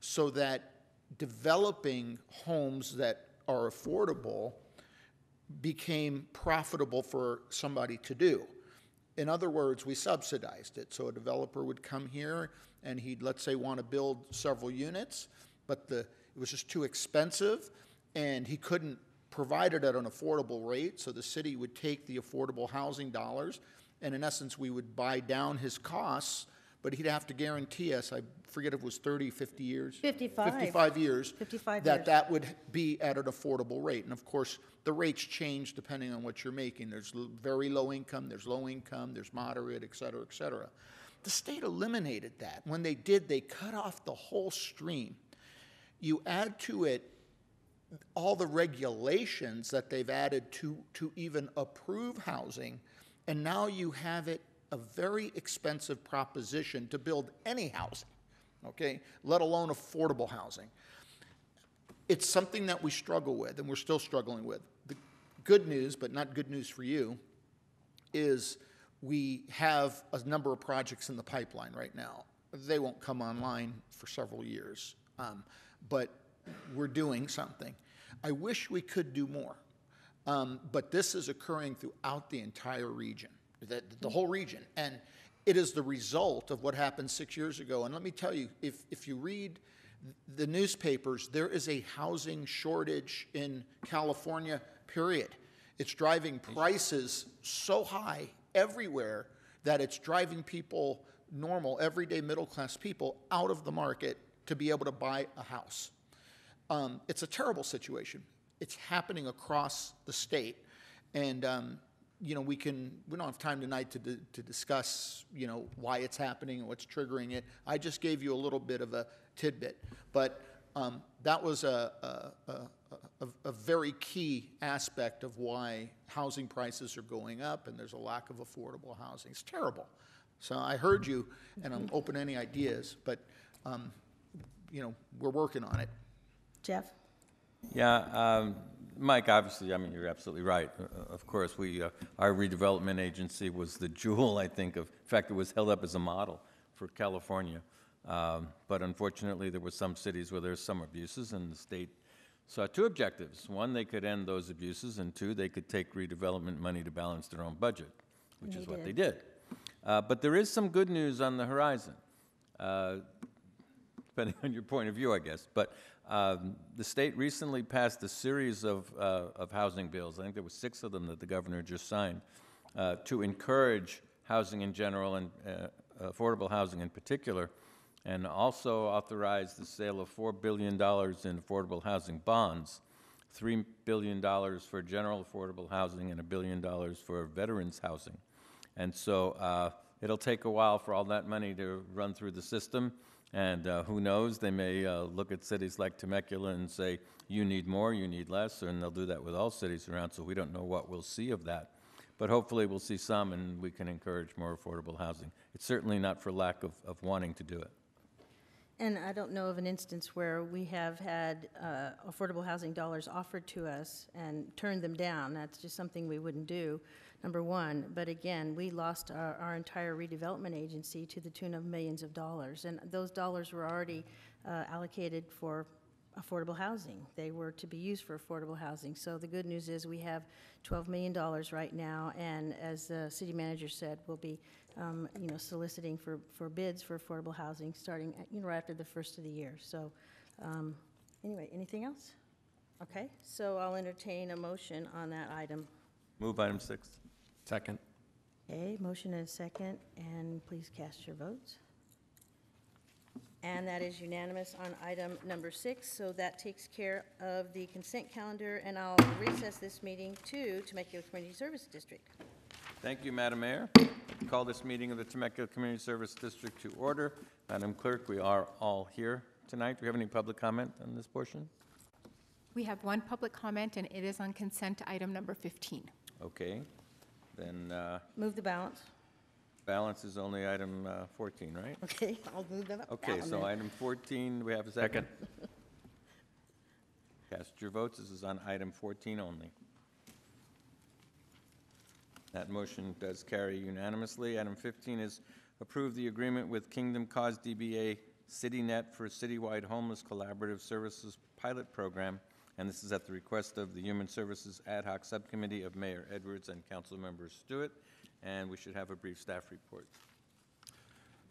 so that developing homes that are affordable became profitable for somebody to do. In other words, we subsidized it. So a developer would come here and he'd, let's say, want to build several units, but it was just too expensive and he couldn't provide it at an affordable rate. So the city would take the affordable housing dollars and in essence we would buy down his costs, but he'd have to guarantee us, I forget if it was 30, 50 years? 55. 55 years. 55 that years. that would be at an affordable rate. And of course, the rates change depending on what you're making. There's very low income, there's low income, there's moderate, et cetera, et cetera. The state eliminated that. When they did, they cut off the whole stream. You add to it all the regulations that they've added to even approve housing, and now you have it a very expensive proposition to build any housing, okay, let alone affordable housing. It's something that we struggle with, and we're still struggling with. The good news, but not good news for you, is we have a number of projects in the pipeline right now. They won't come online for several years, but we're doing something. I wish we could do more, but this is occurring throughout the entire region. The whole region, and it is the result of what happened 6 years ago. And let me tell you, if you read the newspapers, there is a housing shortage in California, period. It's driving prices so high everywhere that it's driving people, normal, everyday middle-class people, out of the market to be able to buy a house. It's a terrible situation. It's happening across the state, and you know, we don't have time tonight to discuss, you know, why it's happening and what's triggering it. I just gave you a little bit of a tidbit, but that was a very key aspect of why housing prices are going up and there's a lack of affordable housing. It's terrible. So I heard you, and I'm open to any ideas, but you know, we're working on it. Jeff? Yeah, Mike, obviously, I mean, you're absolutely right. Of course, our redevelopment agency was the jewel, I think, in fact, it was held up as a model for California. But unfortunately, there were some cities where there's some abuses, and the state saw two objectives. One, they could end those abuses, and two, they could take redevelopment money to balance their own budget, which is what they did. But there is some good news on the horizon, depending on your point of view, I guess. But the state recently passed a series of housing bills. I think there were 6 of them that the governor just signed to encourage housing in general and affordable housing in particular, and also authorized the sale of $4 billion in affordable housing bonds, $3 billion for general affordable housing, and $1 billion for veterans housing. And so it'll take a while for all that money to run through the system. And who knows, they may look at cities like Temecula and say, you need more, you need less, and they'll do that with all cities around, so we don't know what we'll see of that. But hopefully we'll see some, and we can encourage more affordable housing. It's certainly not for lack of wanting to do it. And I don't know of an instance where we have had affordable housing dollars offered to us and turned them down. That's just something we wouldn't do, number one. But again, we lost our entire redevelopment agency to the tune of millions of dollars. And those dollars were already allocated for affordable housing. They were to be used for affordable housing. So the good news is we have $12 million right now. And as the city manager said, we'll be you know, soliciting for bids for affordable housing starting you know, right after the first of the year. So anyway, anything else? Okay, so I'll entertain a motion on that item. Move item 6. Second. Okay, motion and a second, and please cast your votes. And that is unanimous on item number 6, so that takes care of the consent calendar, and I'll recess this meeting to Temecula Community Service District. Thank you, Madam Mayor. Call this meeting of the Temecula Community Service District to order. Madam Clerk, we are all here tonight. Do we have any public comment on this portion? We have one public comment, and it is on consent item number 15. Okay, then Move the balance. Balance is only item 14, right? Okay, I'll move that up. Okay, so item 14, we have a second. Cast your votes. This is on item 14 only. That motion does carry unanimously. Item 15 is approve the agreement with Kingdom Cause DBA CityNet for Citywide Homeless Collaborative Services Pilot Program, and this is at the request of the Human Services Ad Hoc Subcommittee of Mayor Edwards and Council Member Stewart, and we should have a brief staff report.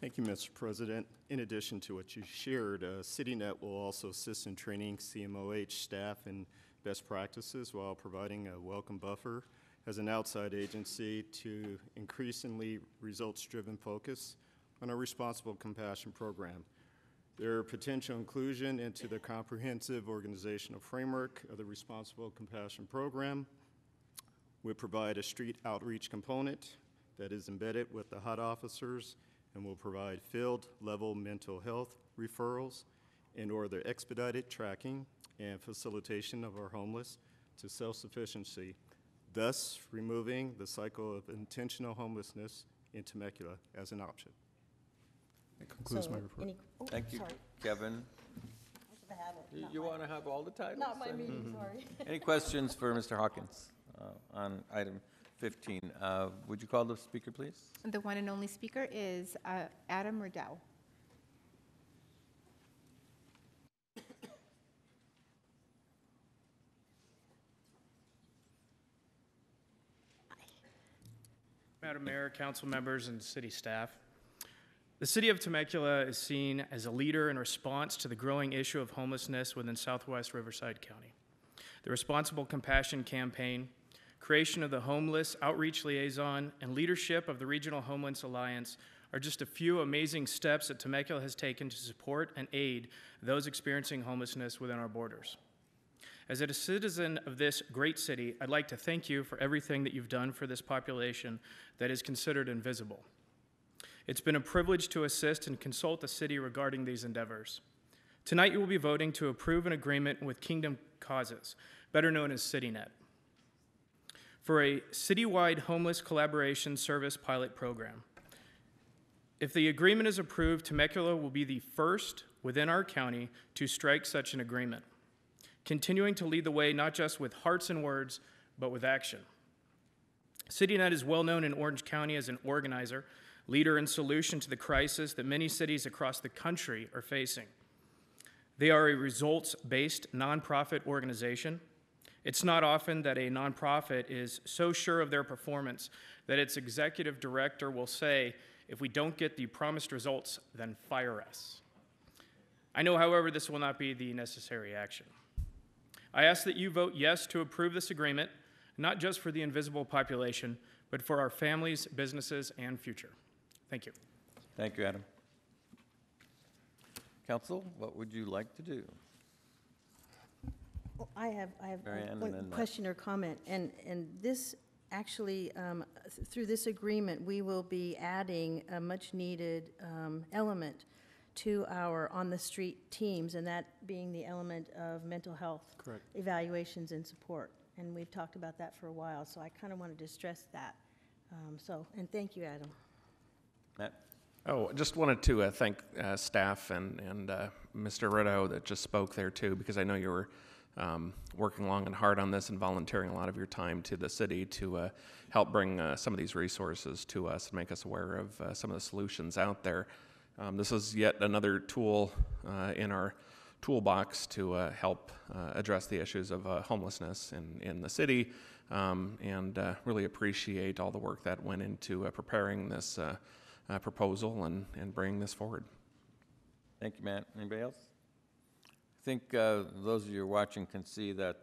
Thank you, Mr. President. In addition to what you shared, CityNet will also assist in training CMOH staff in best practices while providing a welcome buffer as an outside agency to increasingly results-driven focus on our responsible compassion program. Their potential inclusion into the comprehensive organizational framework of the responsible compassion program would provide a street outreach component that is embedded with the HUD officers and will provide field-level mental health referrals and/or the expedited tracking and facilitation of our homeless to self-sufficiency, thus removing the cycle of intentional homelessness in Temecula as an option. That concludes my report. Thank you, sorry. Kevin. I should have it. You want to have all the titles? Not my meeting, sorry. Any questions for Mr. Hawkins on item 15? Would you call the speaker, please? The one and only speaker is Adam Riddell. Madam Mayor, council members, and city staff. The city of Temecula is seen as a leader in response to the growing issue of homelessness within Southwest Riverside County. The Responsible Compassion Campaign, creation of the Homeless Outreach Liaison, and leadership of the Regional Homeless Alliance are just a few amazing steps that Temecula has taken to support and aid those experiencing homelessness within our borders. As a citizen of this great city, I'd like to thank you for everything that you've done for this population that is considered invisible. It's been a privilege to assist and consult the city regarding these endeavors. Tonight you will be voting to approve an agreement with Kingdom Causes, better known as CityNet, for a citywide homeless collaboration service pilot program. If the agreement is approved, Temecula will be the first within our county to strike such an agreement, continuing to lead the way not just with hearts and words, but with action. CityNet is well known in Orange County as an organizer, leader, and solution to the crisis that many cities across the country are facing. They are a results-based nonprofit organization. It's not often that a nonprofit is so sure of their performance that its executive director will say, if we don't get the promised results, then fire us. I know, however, this will not be the necessary action. I ask that you vote yes to approve this agreement, not just for the invisible population, but for our families, businesses, and future. Thank you. Thank you, Adam. Council, what would you like to do? Well, I have Marianne, one and then question or comment, and this actually, through this agreement, we will be adding a much-needed element to our on-the-street teams, and that being the element of mental health evaluations and support. And we've talked about that for a while, so I kind of wanted to stress that. And thank you, Adam. Matt? Oh, just wanted to thank staff and Mr. Rideau that just spoke there too, because I know you were working long and hard on this and volunteering a lot of your time to the city to help bring some of these resources to us and make us aware of some of the solutions out there. This is yet another tool in our toolbox to help address the issues of homelessness in the city, and really appreciate all the work that went into preparing this proposal and bringing this forward. Thank you, Matt. Anybody else? I think those of you who are watching can see that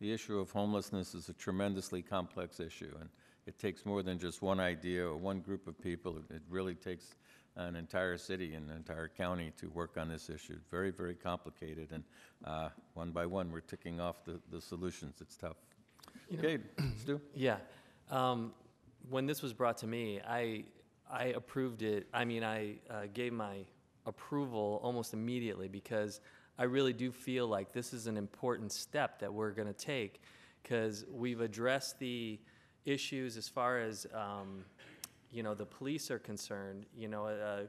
the issue of homelessness is a tremendously complex issue, and it takes more than just one idea or one group of people. It really takes an entire city and an entire county to work on this issue. Very, very complicated, and one by one we're ticking off the solutions. It's tough. Okay, Stu? Yeah. When this was brought to me, I approved it. I mean, I gave my approval almost immediately because I really do feel like this is an important step that we're going to take, because we've addressed the issues as far as the police are concerned,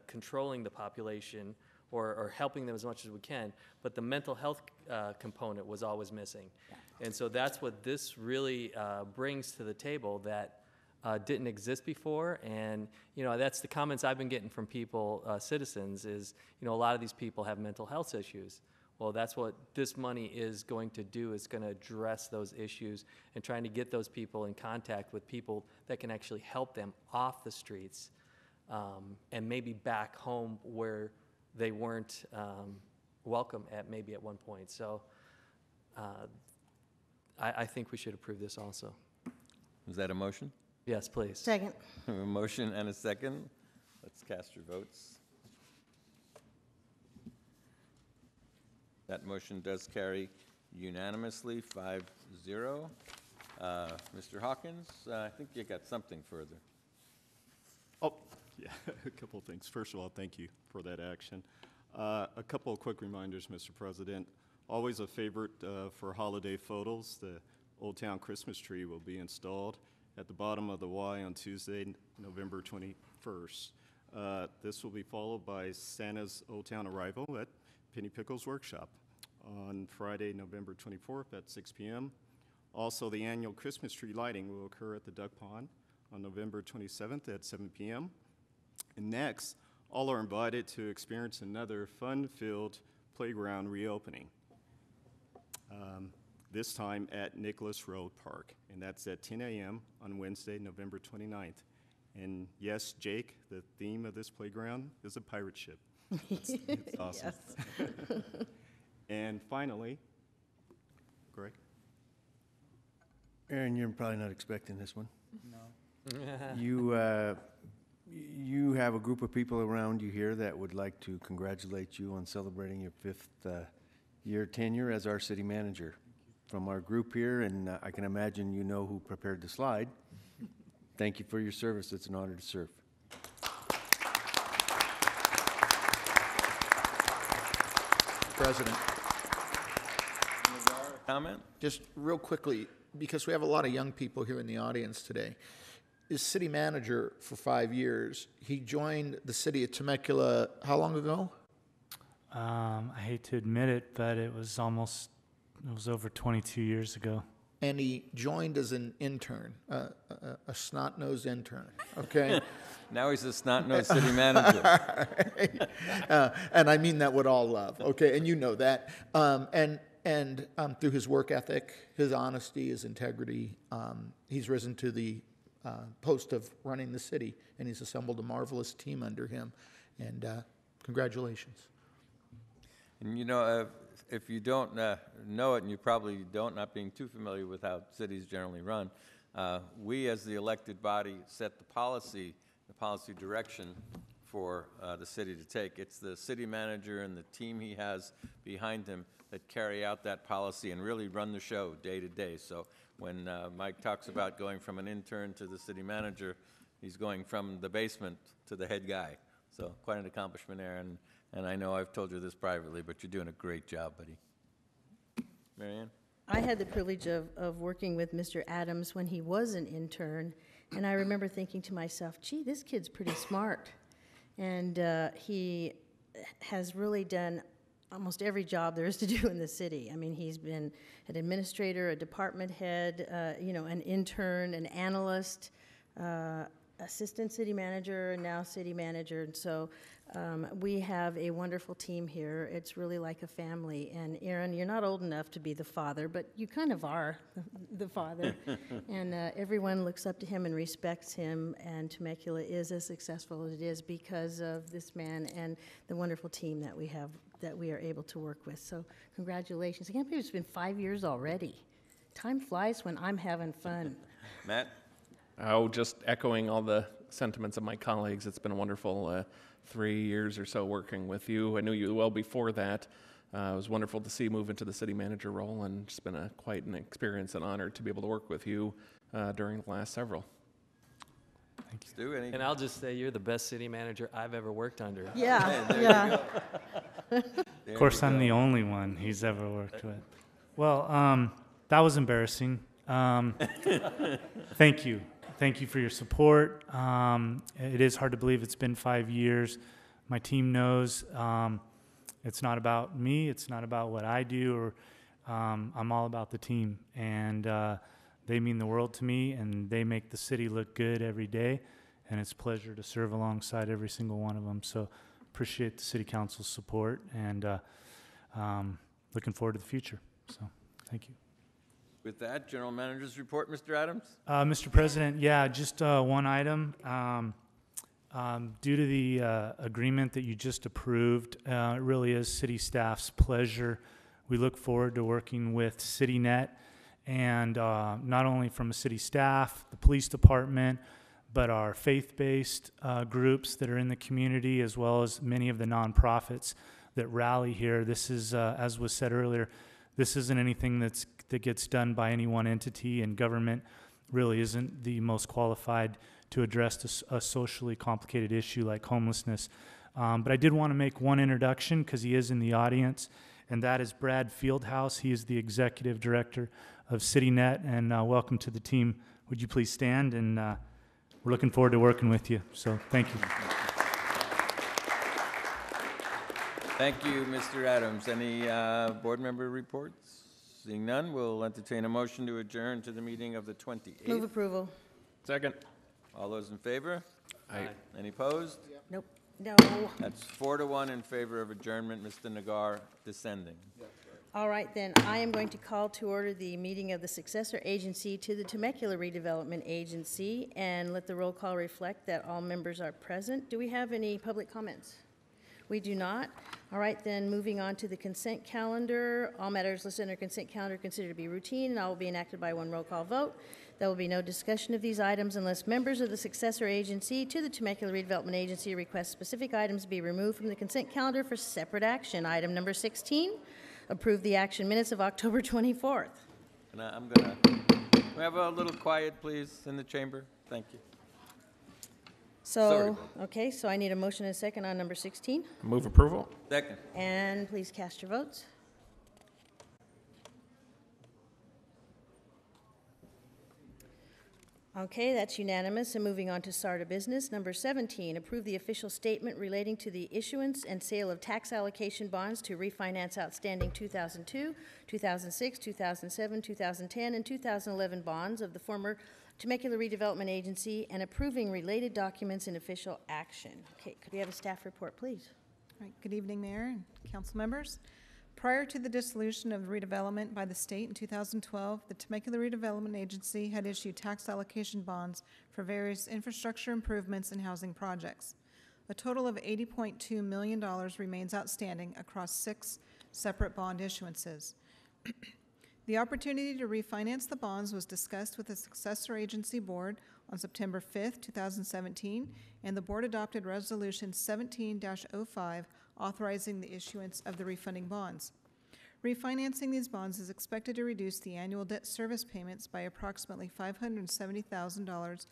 controlling the population or helping them as much as we can, but the mental health component was always missing. And so that's what this really brings to the table that didn't exist before. And, that's the comments I've been getting from people, citizens, is, a lot of these people have mental health issues. Well, that's what this money is going to do. It's going to address those issues and trying to get those people in contact with people that can actually help them off the streets and maybe back home where they weren't welcome maybe at one point. So I think we should approve this also. Is that a motion? Yes, please. Second. A motion and a second. Let's cast your votes. That motion does carry unanimously, 5-0. Mr. Hawkins, I think you got something further. Oh, yeah, a couple of things. First of all, thank you for that action. A couple of quick reminders, Mr. President. Always a favorite for holiday photos, the Old Town Christmas tree will be installed at the bottom of the Y on Tuesday, November 21st. This will be followed by Santa's Old Town arrival at Penny Pickles Workshop on Friday, November 24th at 6 p.m. Also, the annual Christmas tree lighting will occur at the Duck Pond on November 27th at 7 p.m. And next, all are invited to experience another fun-filled playground reopening, this time at Nicholas Road Park, and that's at 10 a.m. on Wednesday, November 29th. And yes, Jake, the theme of this playground is a pirate ship. It's awesome. Yes. And finally, Greg? Aaron, you're probably not expecting this one. No. You have a group of people around you here that would like to congratulate you on celebrating your 5th year tenure as our city manager. From our group here, and I can imagine you know who prepared the slide. Thank you for your service. It's an honor to serve. President. Comment? Just real quickly, because we have a lot of young people here in the audience today. Is city manager for 5 years. He joined the city of Temecula how long ago? I hate to admit it, but it was over 22 years ago. And he joined as an intern, a snot-nosed intern, okay? Now he's a snot-nosed city manager. And I mean that with all love, okay? And you know that. And through his work ethic, his honesty, his integrity, he's risen to the post of running the city, and he's assembled a marvelous team under him. And congratulations. And if you don't know it, and you probably don't, not being too familiar with how cities generally run, we as the elected body set the policy direction for the city to take. It's the city manager and the team he has behind him that carry out that policy and really run the show day to day. So when Mike talks about going from an intern to the city manager, he's going from the basement to the head guy. So quite an accomplishment, Aaron. And I know I've told you this privately, but you're doing a great job, buddy. Marianne? I had the privilege of working with Mr. Adams when he was an intern, and I remember thinking to myself, gee, this kid's pretty smart. And he has really done almost every job there is to do in the city. I mean, he's been an administrator, a department head, an intern, an analyst, assistant city manager, and now city manager. And so we have a wonderful team here. It's really like a family. And Aaron, you're not old enough to be the father, but you kind of are the father. And everyone looks up to him and respects him. And Temecula is as successful as it is because of this man and the wonderful team that we have, that we are able to work with. So congratulations. I can't believe it's been 5 years already. Time flies when I'm having fun. Matt? Oh, just echoing all the sentiments of my colleagues. It's been a wonderful 3 years or so working with you. I knew you well before that. It was wonderful to see you move into the city manager role, and it's been quite an experience and honor to be able to work with you during the last several. Thank you. Stu, And I'll just say you're the best city manager I've ever worked under. Yeah, Of course, I'm the only one he's ever worked with. Well, that was embarrassing. Thank you. thank you for your support. It is hard to believe it's been 5 years. My team knows it's not about me. It's not about what I do, or I'm all about the team. And they mean the world to me, and they make the city look good every day. And it's a pleasure to serve alongside every single one of them. So appreciate the city council's support, and looking forward to the future. So thank you. With that, General Manager's report, Mr. Adams? Mr. President, yeah, just one item. Due to the agreement that you just approved, it really is city staff's pleasure. We look forward to working with CityNet, and not only from a city staff, the police department, but our faith-based groups that are in the community, as well as many of the nonprofits that rally here. This is, as was said earlier, this isn't anything that gets done by any one entity, and government really isn't the most qualified to address a socially complicated issue like homelessness. But I did want to make one introduction because he is in the audience, and that is Brad Fieldhouse. He is the Executive Director of CityNet, and welcome to the team. Would you please stand? And we're looking forward to working with you, so thank you. Thank you, Mr. Adams. Any board member reports? Seeing none, we'll entertain a motion to adjourn to the meeting of the 28th. Move approval. Second. All those in favor? Aye. Any opposed? Nope. No. That's 4-1 in favor of adjournment. Mr. Nagar descending. All right, then, I am going to call to order the meeting of the successor agency to the Temecula Redevelopment Agency, and let the roll call reflect that all members are present. Do we have any public comments? We do not. All right, then, moving on to the consent calendar. All matters listed under consent calendar are considered to be routine and all will be enacted by one roll call vote. There will be no discussion of these items unless members of the successor agency to the Temecula Redevelopment Agency request specific items be removed from the consent calendar for separate action. Item number 16, approve the action minutes of October 24th. And I'm going to have a little quiet, please, in the chamber. Thank you. So, okay, so I need a motion and a second on number 16. Move approval. Second. And please cast your votes. Okay, that's unanimous. And moving on to SARTA business. Number 17, approve the official statement relating to the issuance and sale of tax allocation bonds to refinance outstanding 2002, 2006, 2007, 2010, and 2011 bonds of the former Temecula Redevelopment Agency, and approving related documents in official action. Okay, could we have a staff report, please? All right, good evening, Mayor and council members. Prior to the dissolution of redevelopment by the state in 2012, the Temecula Redevelopment Agency had issued tax allocation bonds for various infrastructure improvements and housing projects. A total of $80.2 million remains outstanding across 6 separate bond issuances. The opportunity to refinance the bonds was discussed with the successor agency board on September 5th, 2017, and the board adopted Resolution 17-05 authorizing the issuance of the refunding bonds. Refinancing these bonds is expected to reduce the annual debt service payments by approximately $570,000,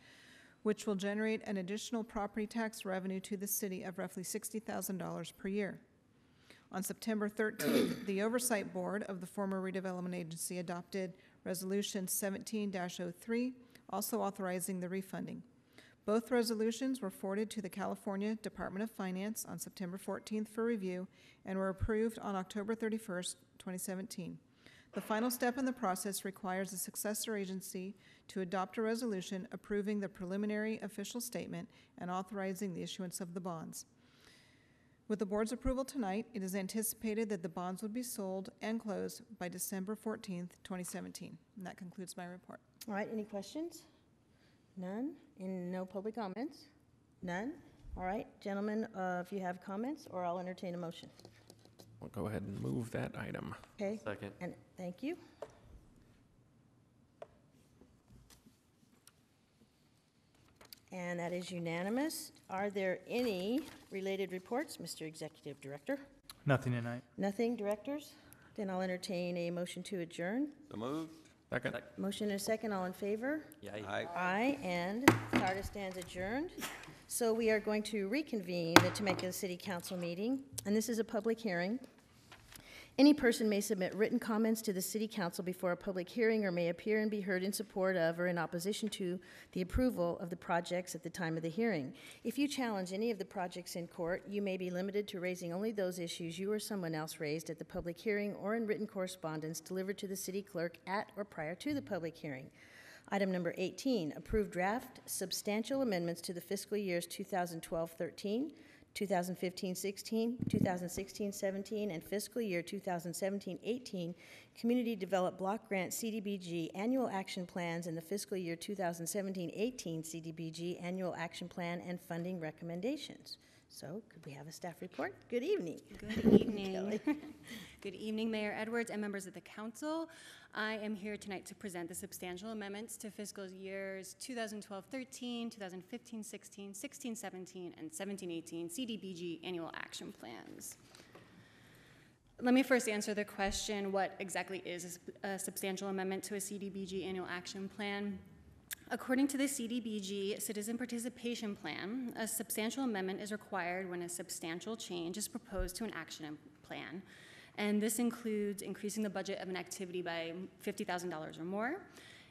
which will generate an additional property tax revenue to the city of roughly $60,000 per year. On September 13th, the Oversight Board of the former Redevelopment Agency adopted Resolution 17-03, also authorizing the refunding. Both resolutions were forwarded to the California Department of Finance on September 14th for review and were approved on October 31st, 2017. The final step in the process requires the successor agency to adopt a resolution approving the preliminary official statement and authorizing the issuance of the bonds. With the board's approval tonight, it is anticipated that the bonds would be sold and closed by December 14th, 2017. And that concludes my report. All right, any questions? None? And no public comments? None? All right, gentlemen, if you have comments, or I'll entertain a motion. We'll go ahead and move that item. Okay. Second. And thank you. And that is unanimous. Are there any related reports, Mr. Executive Director? Nothing tonight. Nothing, directors? Then I'll entertain a motion to adjourn. So moved. Second. Motion and a second, all in favor? Aye. Aye, and SARTA stands adjourned. So we are going to reconvene the Temecula City Council meeting, and this is a public hearing. Any person may submit written comments to the City Council before a public hearing or may appear and be heard in support of or in opposition to the approval of the projects at the time of the hearing. If you challenge any of the projects in court, you may be limited to raising only those issues you or someone else raised at the public hearing or in written correspondence delivered to the city clerk at or prior to the public hearing. Item number 18, approve draft substantial amendments to the fiscal years 2012-13, 2015-16, 2016-17, and fiscal year 2017-18 Community Developed Block Grant CDBG Annual Action Plans and the fiscal year 2017-18 CDBG Annual Action Plan and funding recommendations. So, could we have a staff report? Good evening. Good evening. Good evening, Mayor Edwards and members of the council. I am here tonight to present the substantial amendments to fiscal years 2012-13, 2015-16, 16-17, and 17-18 CDBG annual action plans. Let me first answer the question, what exactly is a substantial amendment to a CDBG annual action plan? According to the CDBG Citizen Participation Plan, a substantial amendment is required when a substantial change is proposed to an action plan. And this includes increasing the budget of an activity by $50,000 or more,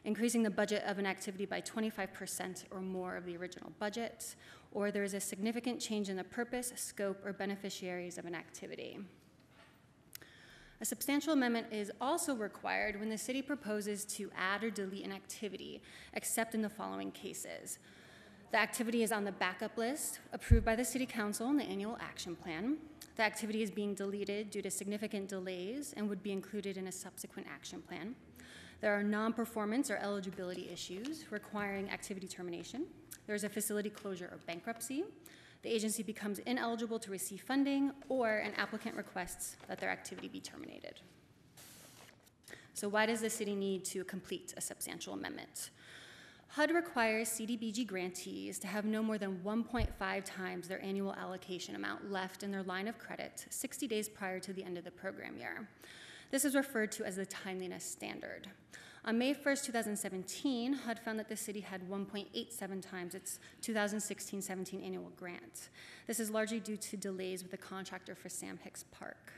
increasing the budget of an activity by 25% or more of the original budget, or there is a significant change in the purpose, scope, or beneficiaries of an activity. A substantial amendment is also required when the city proposes to add or delete an activity, except in the following cases. The activity is on the backup list, approved by the City Council in the annual action plan. The activity is being deleted due to significant delays and would be included in a subsequent action plan. There are non-performance or eligibility issues requiring activity termination. There's a facility closure or bankruptcy. The agency becomes ineligible to receive funding, or an applicant requests that their activity be terminated. So why does the city need to complete a substantial amendment? HUD requires CDBG grantees to have no more than 1.5 times their annual allocation amount left in their line of credit 60 days prior to the end of the program year. This is referred to as the timeliness standard. On May 1st, 2017, HUD found that the city had 1.87 times its 2016-17 annual grant. This is largely due to delays with the contractor for Sam Hicks Park.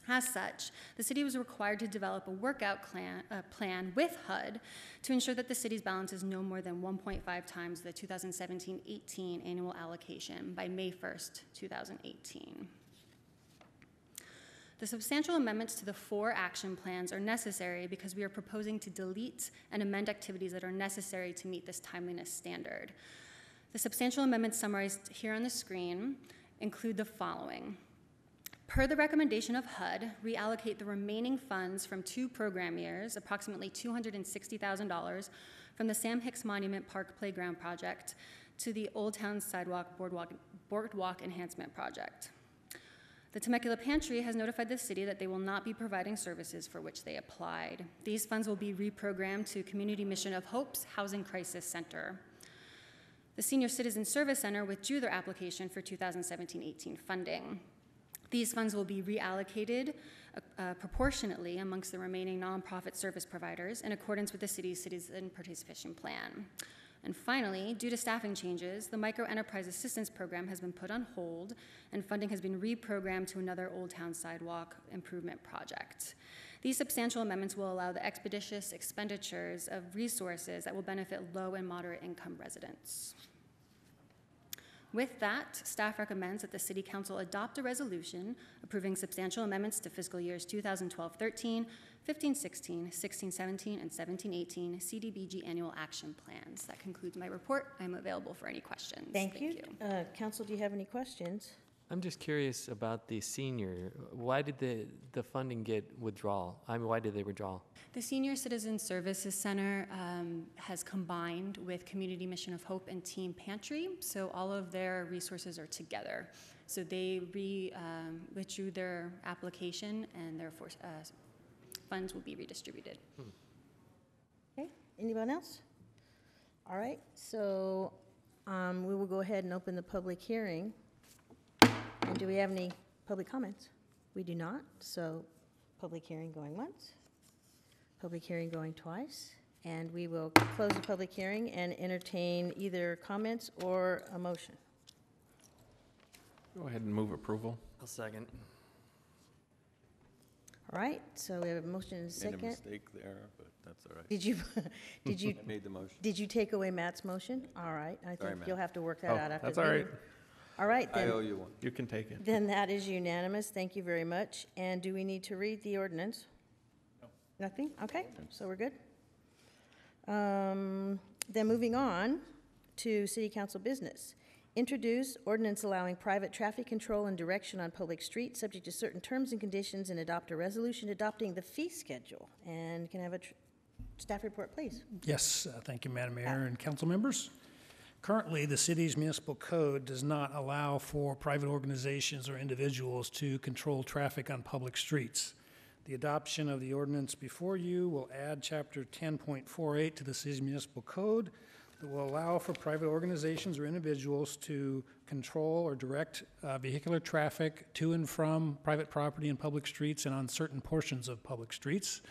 As such, the city was required to develop a workout plan with HUD to ensure that the city's balance is no more than 1.5 times the 2017-18 annual allocation by May 1st, 2018. The substantial amendments to the 4 action plans are necessary because we are proposing to delete and amend activities that are necessary to meet this timeliness standard. The substantial amendments summarized here on the screen include the following. Per the recommendation of HUD, reallocate the remaining funds from 2 program years, approximately $260,000, from the Sam Hicks Monument Park Playground Project to the Old Town Sidewalk Boardwalk Enhancement Project. The Temecula Pantry has notified the city that they will not be providing services for which they applied. These funds will be reprogrammed to Community Mission of Hope's Housing Crisis Center. The Senior Citizen Service Center withdrew their application for 2017-18 funding. These funds will be reallocated proportionately amongst the remaining nonprofit service providers in accordance with the city's Citizen Participation Plan. And finally, due to staffing changes, the Micro Enterprise Assistance Program has been put on hold and funding has been reprogrammed to another Old Town Sidewalk improvement project. These substantial amendments will allow the expeditious expenditures of resources that will benefit low and moderate income residents. With that, staff recommends that the City Council adopt a resolution approving substantial amendments to fiscal years 2012-13, 15-16, 16-17, and 17-18 CDBG annual action plans. That concludes my report. I'm available for any questions. Thank you. Council, do you have any questions? I'm just curious about the senior. Why did the funding get withdrawal? I mean, why did they withdraw? The Senior Citizen Services Center has combined with Community Mission of Hope and Team Pantry, so all of their resources are together. So they withdrew their application and their funds will be redistributed. Okay, anyone else? All right, so we will go ahead and open the public hearing. And do we have any public comments? We do not, so public hearing going once, public hearing going twice, and we will close the public hearing and entertain either comments or a motion. Go ahead and move approval. I'll second. All right, so we have a motion and a Made a second. mistake there, but that's all right. Did you, did you? I made the motion. Did you take away Matt's motion? All right, I Sorry, think Matt. you'll have to work that Oh, out after that's the all meeting. right. All right, I then. owe you one. You can take it. Then that is unanimous. Thank you very much. And do we need to read the ordinance? No. Nothing? Okay, so we're good. Then moving on to city council business. Introduce ordinance allowing private traffic control and direction on public streets, subject to certain terms and conditions, and adopt a resolution adopting the fee schedule. And can I have a staff report, please? Yes, thank you, Madam Mayor and council members. Currently, the city's municipal code does not allow for private organizations or individuals to control traffic on public streets. The adoption of the ordinance before you will add Chapter 10.48 to the city's municipal code that will allow for private organizations or individuals to control or direct vehicular traffic to and from private property and public streets and on certain portions of public streets.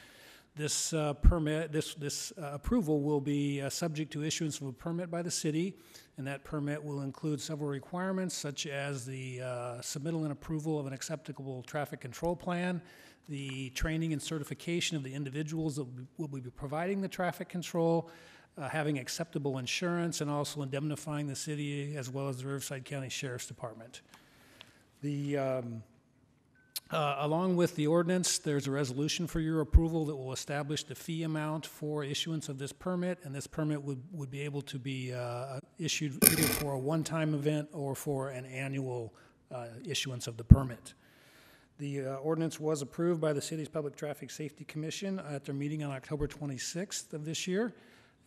This approval will be subject to issuance of a permit by the city, and that permit will include several requirements such as the submittal and approval of an acceptable traffic control plan, the training and certification of the individuals that will be providing the traffic control, having acceptable insurance, and also indemnifying the city as well as the Riverside County Sheriff's Department. Along with the ordinance, there's a resolution for your approval that will establish the fee amount for issuance of this permit, and this permit would be able to be issued either for a one-time event or for an annual issuance of the permit. The ordinance was approved by the city's Public Traffic Safety Commission at their meeting on October 26th of this year,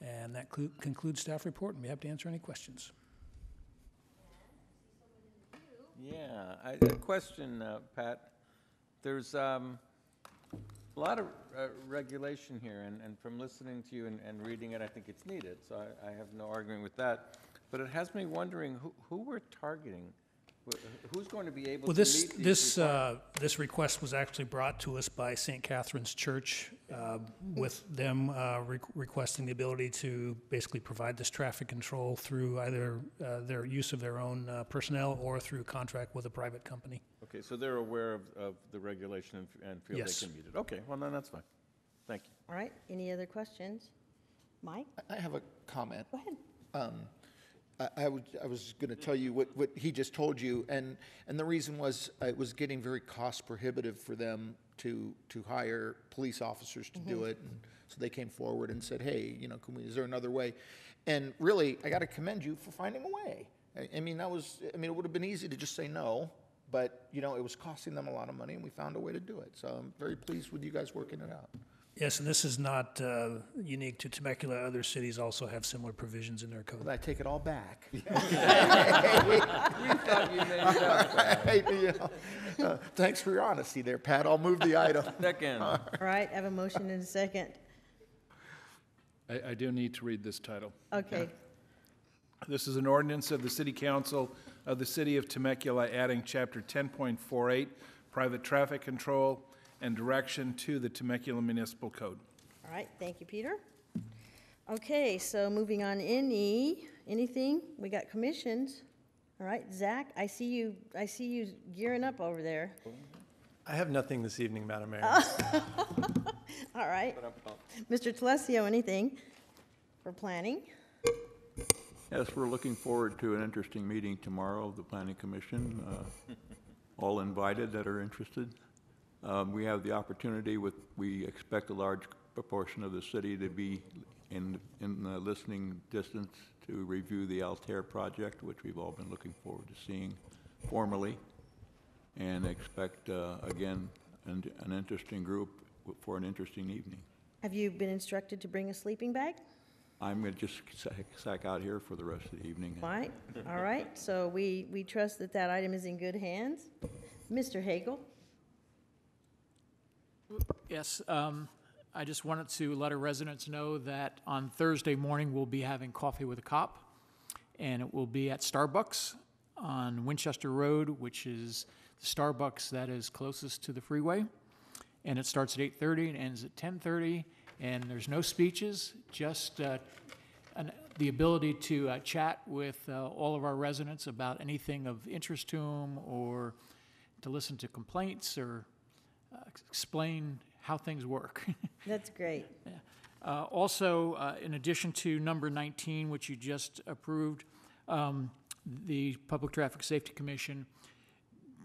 and that concludes staff report, and we have to answer any questions. Yeah, a question, Pat. There's a lot of regulation here, and from listening to you and reading it, I think it's needed, so I have no argument with that. But it has me wondering who we're targeting. Who's going to be able to meet these this request was actually brought to us by St. Catherine's Church, with them requesting the ability to basically provide this traffic control through either their use of their own personnel or through contract with a private company. Okay, so they're aware of the regulation and feel Yes. they can meet it. Okay, well, then that's fine. Thank you. All right, any other questions? Mike? I have a comment. Go ahead. I was going to tell you what he just told you, and the reason was it was getting very cost prohibitive for them to hire police officers to do it, and so they came forward and said, hey, is there another way? And really, I got to commend you for finding a way. I mean, it would have been easy to just say no, but it was costing them a lot of money, and we found a way to do it. So I'm very pleased with you guys working it out. Yes, and this is not unique to Temecula. Other cities also have similar provisions in their code. Well, I take it all back. We thought you made it up. Thanks for your honesty there, Pat. I'll move the item. Second. All right, I have a motion and a second. I do need to read this title. Okay. This is an ordinance of the City Council of the City of Temecula adding Chapter 10.48, Private Traffic Control and Direction to the Temecula Municipal Code. All right, thank you, Peter. Okay, so moving on, anything? We got commissions. All right, Zach, I see you gearing up over there. I have nothing this evening, Madam Mayor. All right. Mr. Telesio, anything for planning? Yes, we're looking forward to an interesting meeting tomorrow of the Planning Commission. All invited that are interested. We have the opportunity we expect a large proportion of the city to be in listening distance to review the Altair project, which we've all been looking forward to seeing formally, and expect, again, an interesting group for an interesting evening. Have you been instructed to bring a sleeping bag? I'm going to just sack out here for the rest of the evening. All right, so we trust that item is in good hands. Mr. Hagel? Yes, I just wanted to let our residents know that on Thursday morning, we'll be having Coffee with a Cop, and it will be at Starbucks on Winchester Road, which is the Starbucks that is closest to the freeway. And it starts at 8:30 and ends at 10:30, and there's no speeches, just the ability to chat with all of our residents about anything of interest to them, or to listen to complaints or explain how things work. That's great. Also, in addition to number 19, which you just approved, the Public Traffic Safety Commission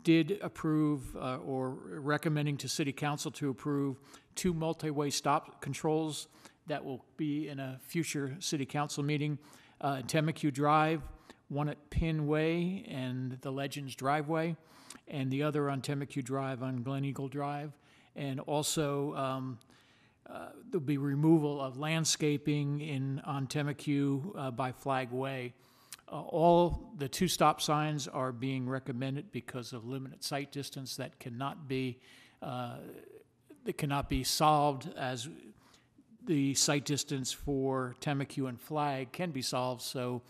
did approve or recommending to City Council to approve 2 multi-way stop controls that will be in a future City Council meeting. Temecula Drive, one at Pin Way and the Legends Driveway, and the other on Temecula Drive on Glen Eagle Drive. And also, there'll be removal of landscaping on Temecula by Flag Way. All the 2 stop signs are being recommended because of limited sight distance that cannot be solved as the sight distance for Temecula and Flag can be solved, so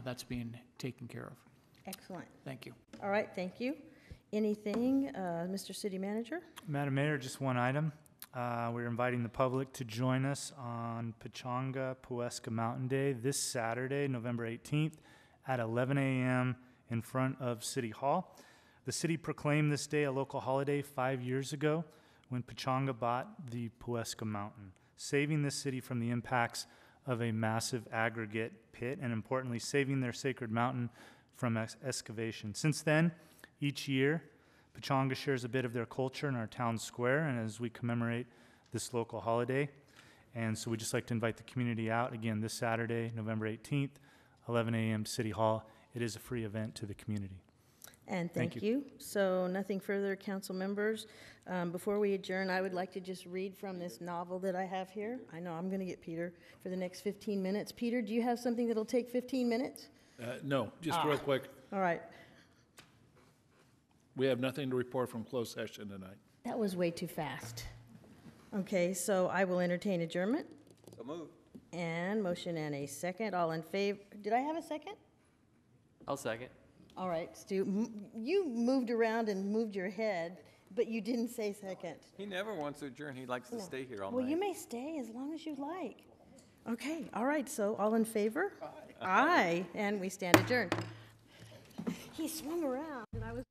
that's being taken care of. Excellent. Thank you. All right, thank you. Anything, Mr. City Manager? Madam Mayor, just one item. We're inviting the public to join us on Pechanga Puesca Mountain Day this Saturday, November 18th at 11 a.m. in front of City Hall. The city proclaimed this day a local holiday 5 years ago when Pechanga bought the Puesca Mountain, saving this city from the impacts of a massive aggregate pit and, importantly, saving their sacred mountain from excavation. Since then, each year, Pechanga shares a bit of their culture in our town square, and as we commemorate this local holiday. And so we'd just like to invite the community out again this Saturday, November 18th, 11 a.m. City Hall. It is a free event to the community. And thank you. So nothing further, council members. Before we adjourn, I would like to just read from this novel that I have here. I know I'm going to get Peter for the next 15 minutes. Peter, do you have something that'll take 15 minutes? No, just real quick. All right. We have nothing to report from closed session tonight. That was way too fast. Okay, so I will entertain adjournment. So moved. And motion and a second. All in favor? Did I have a second? I'll second. All right, Stu. You moved around and moved your head, but you didn't say second. He never wants to adjourn. He likes to stay here all Well, night. you may stay as long as you like. Okay, all right, so all in favor? Aye. And we stand adjourned. He swung around and I was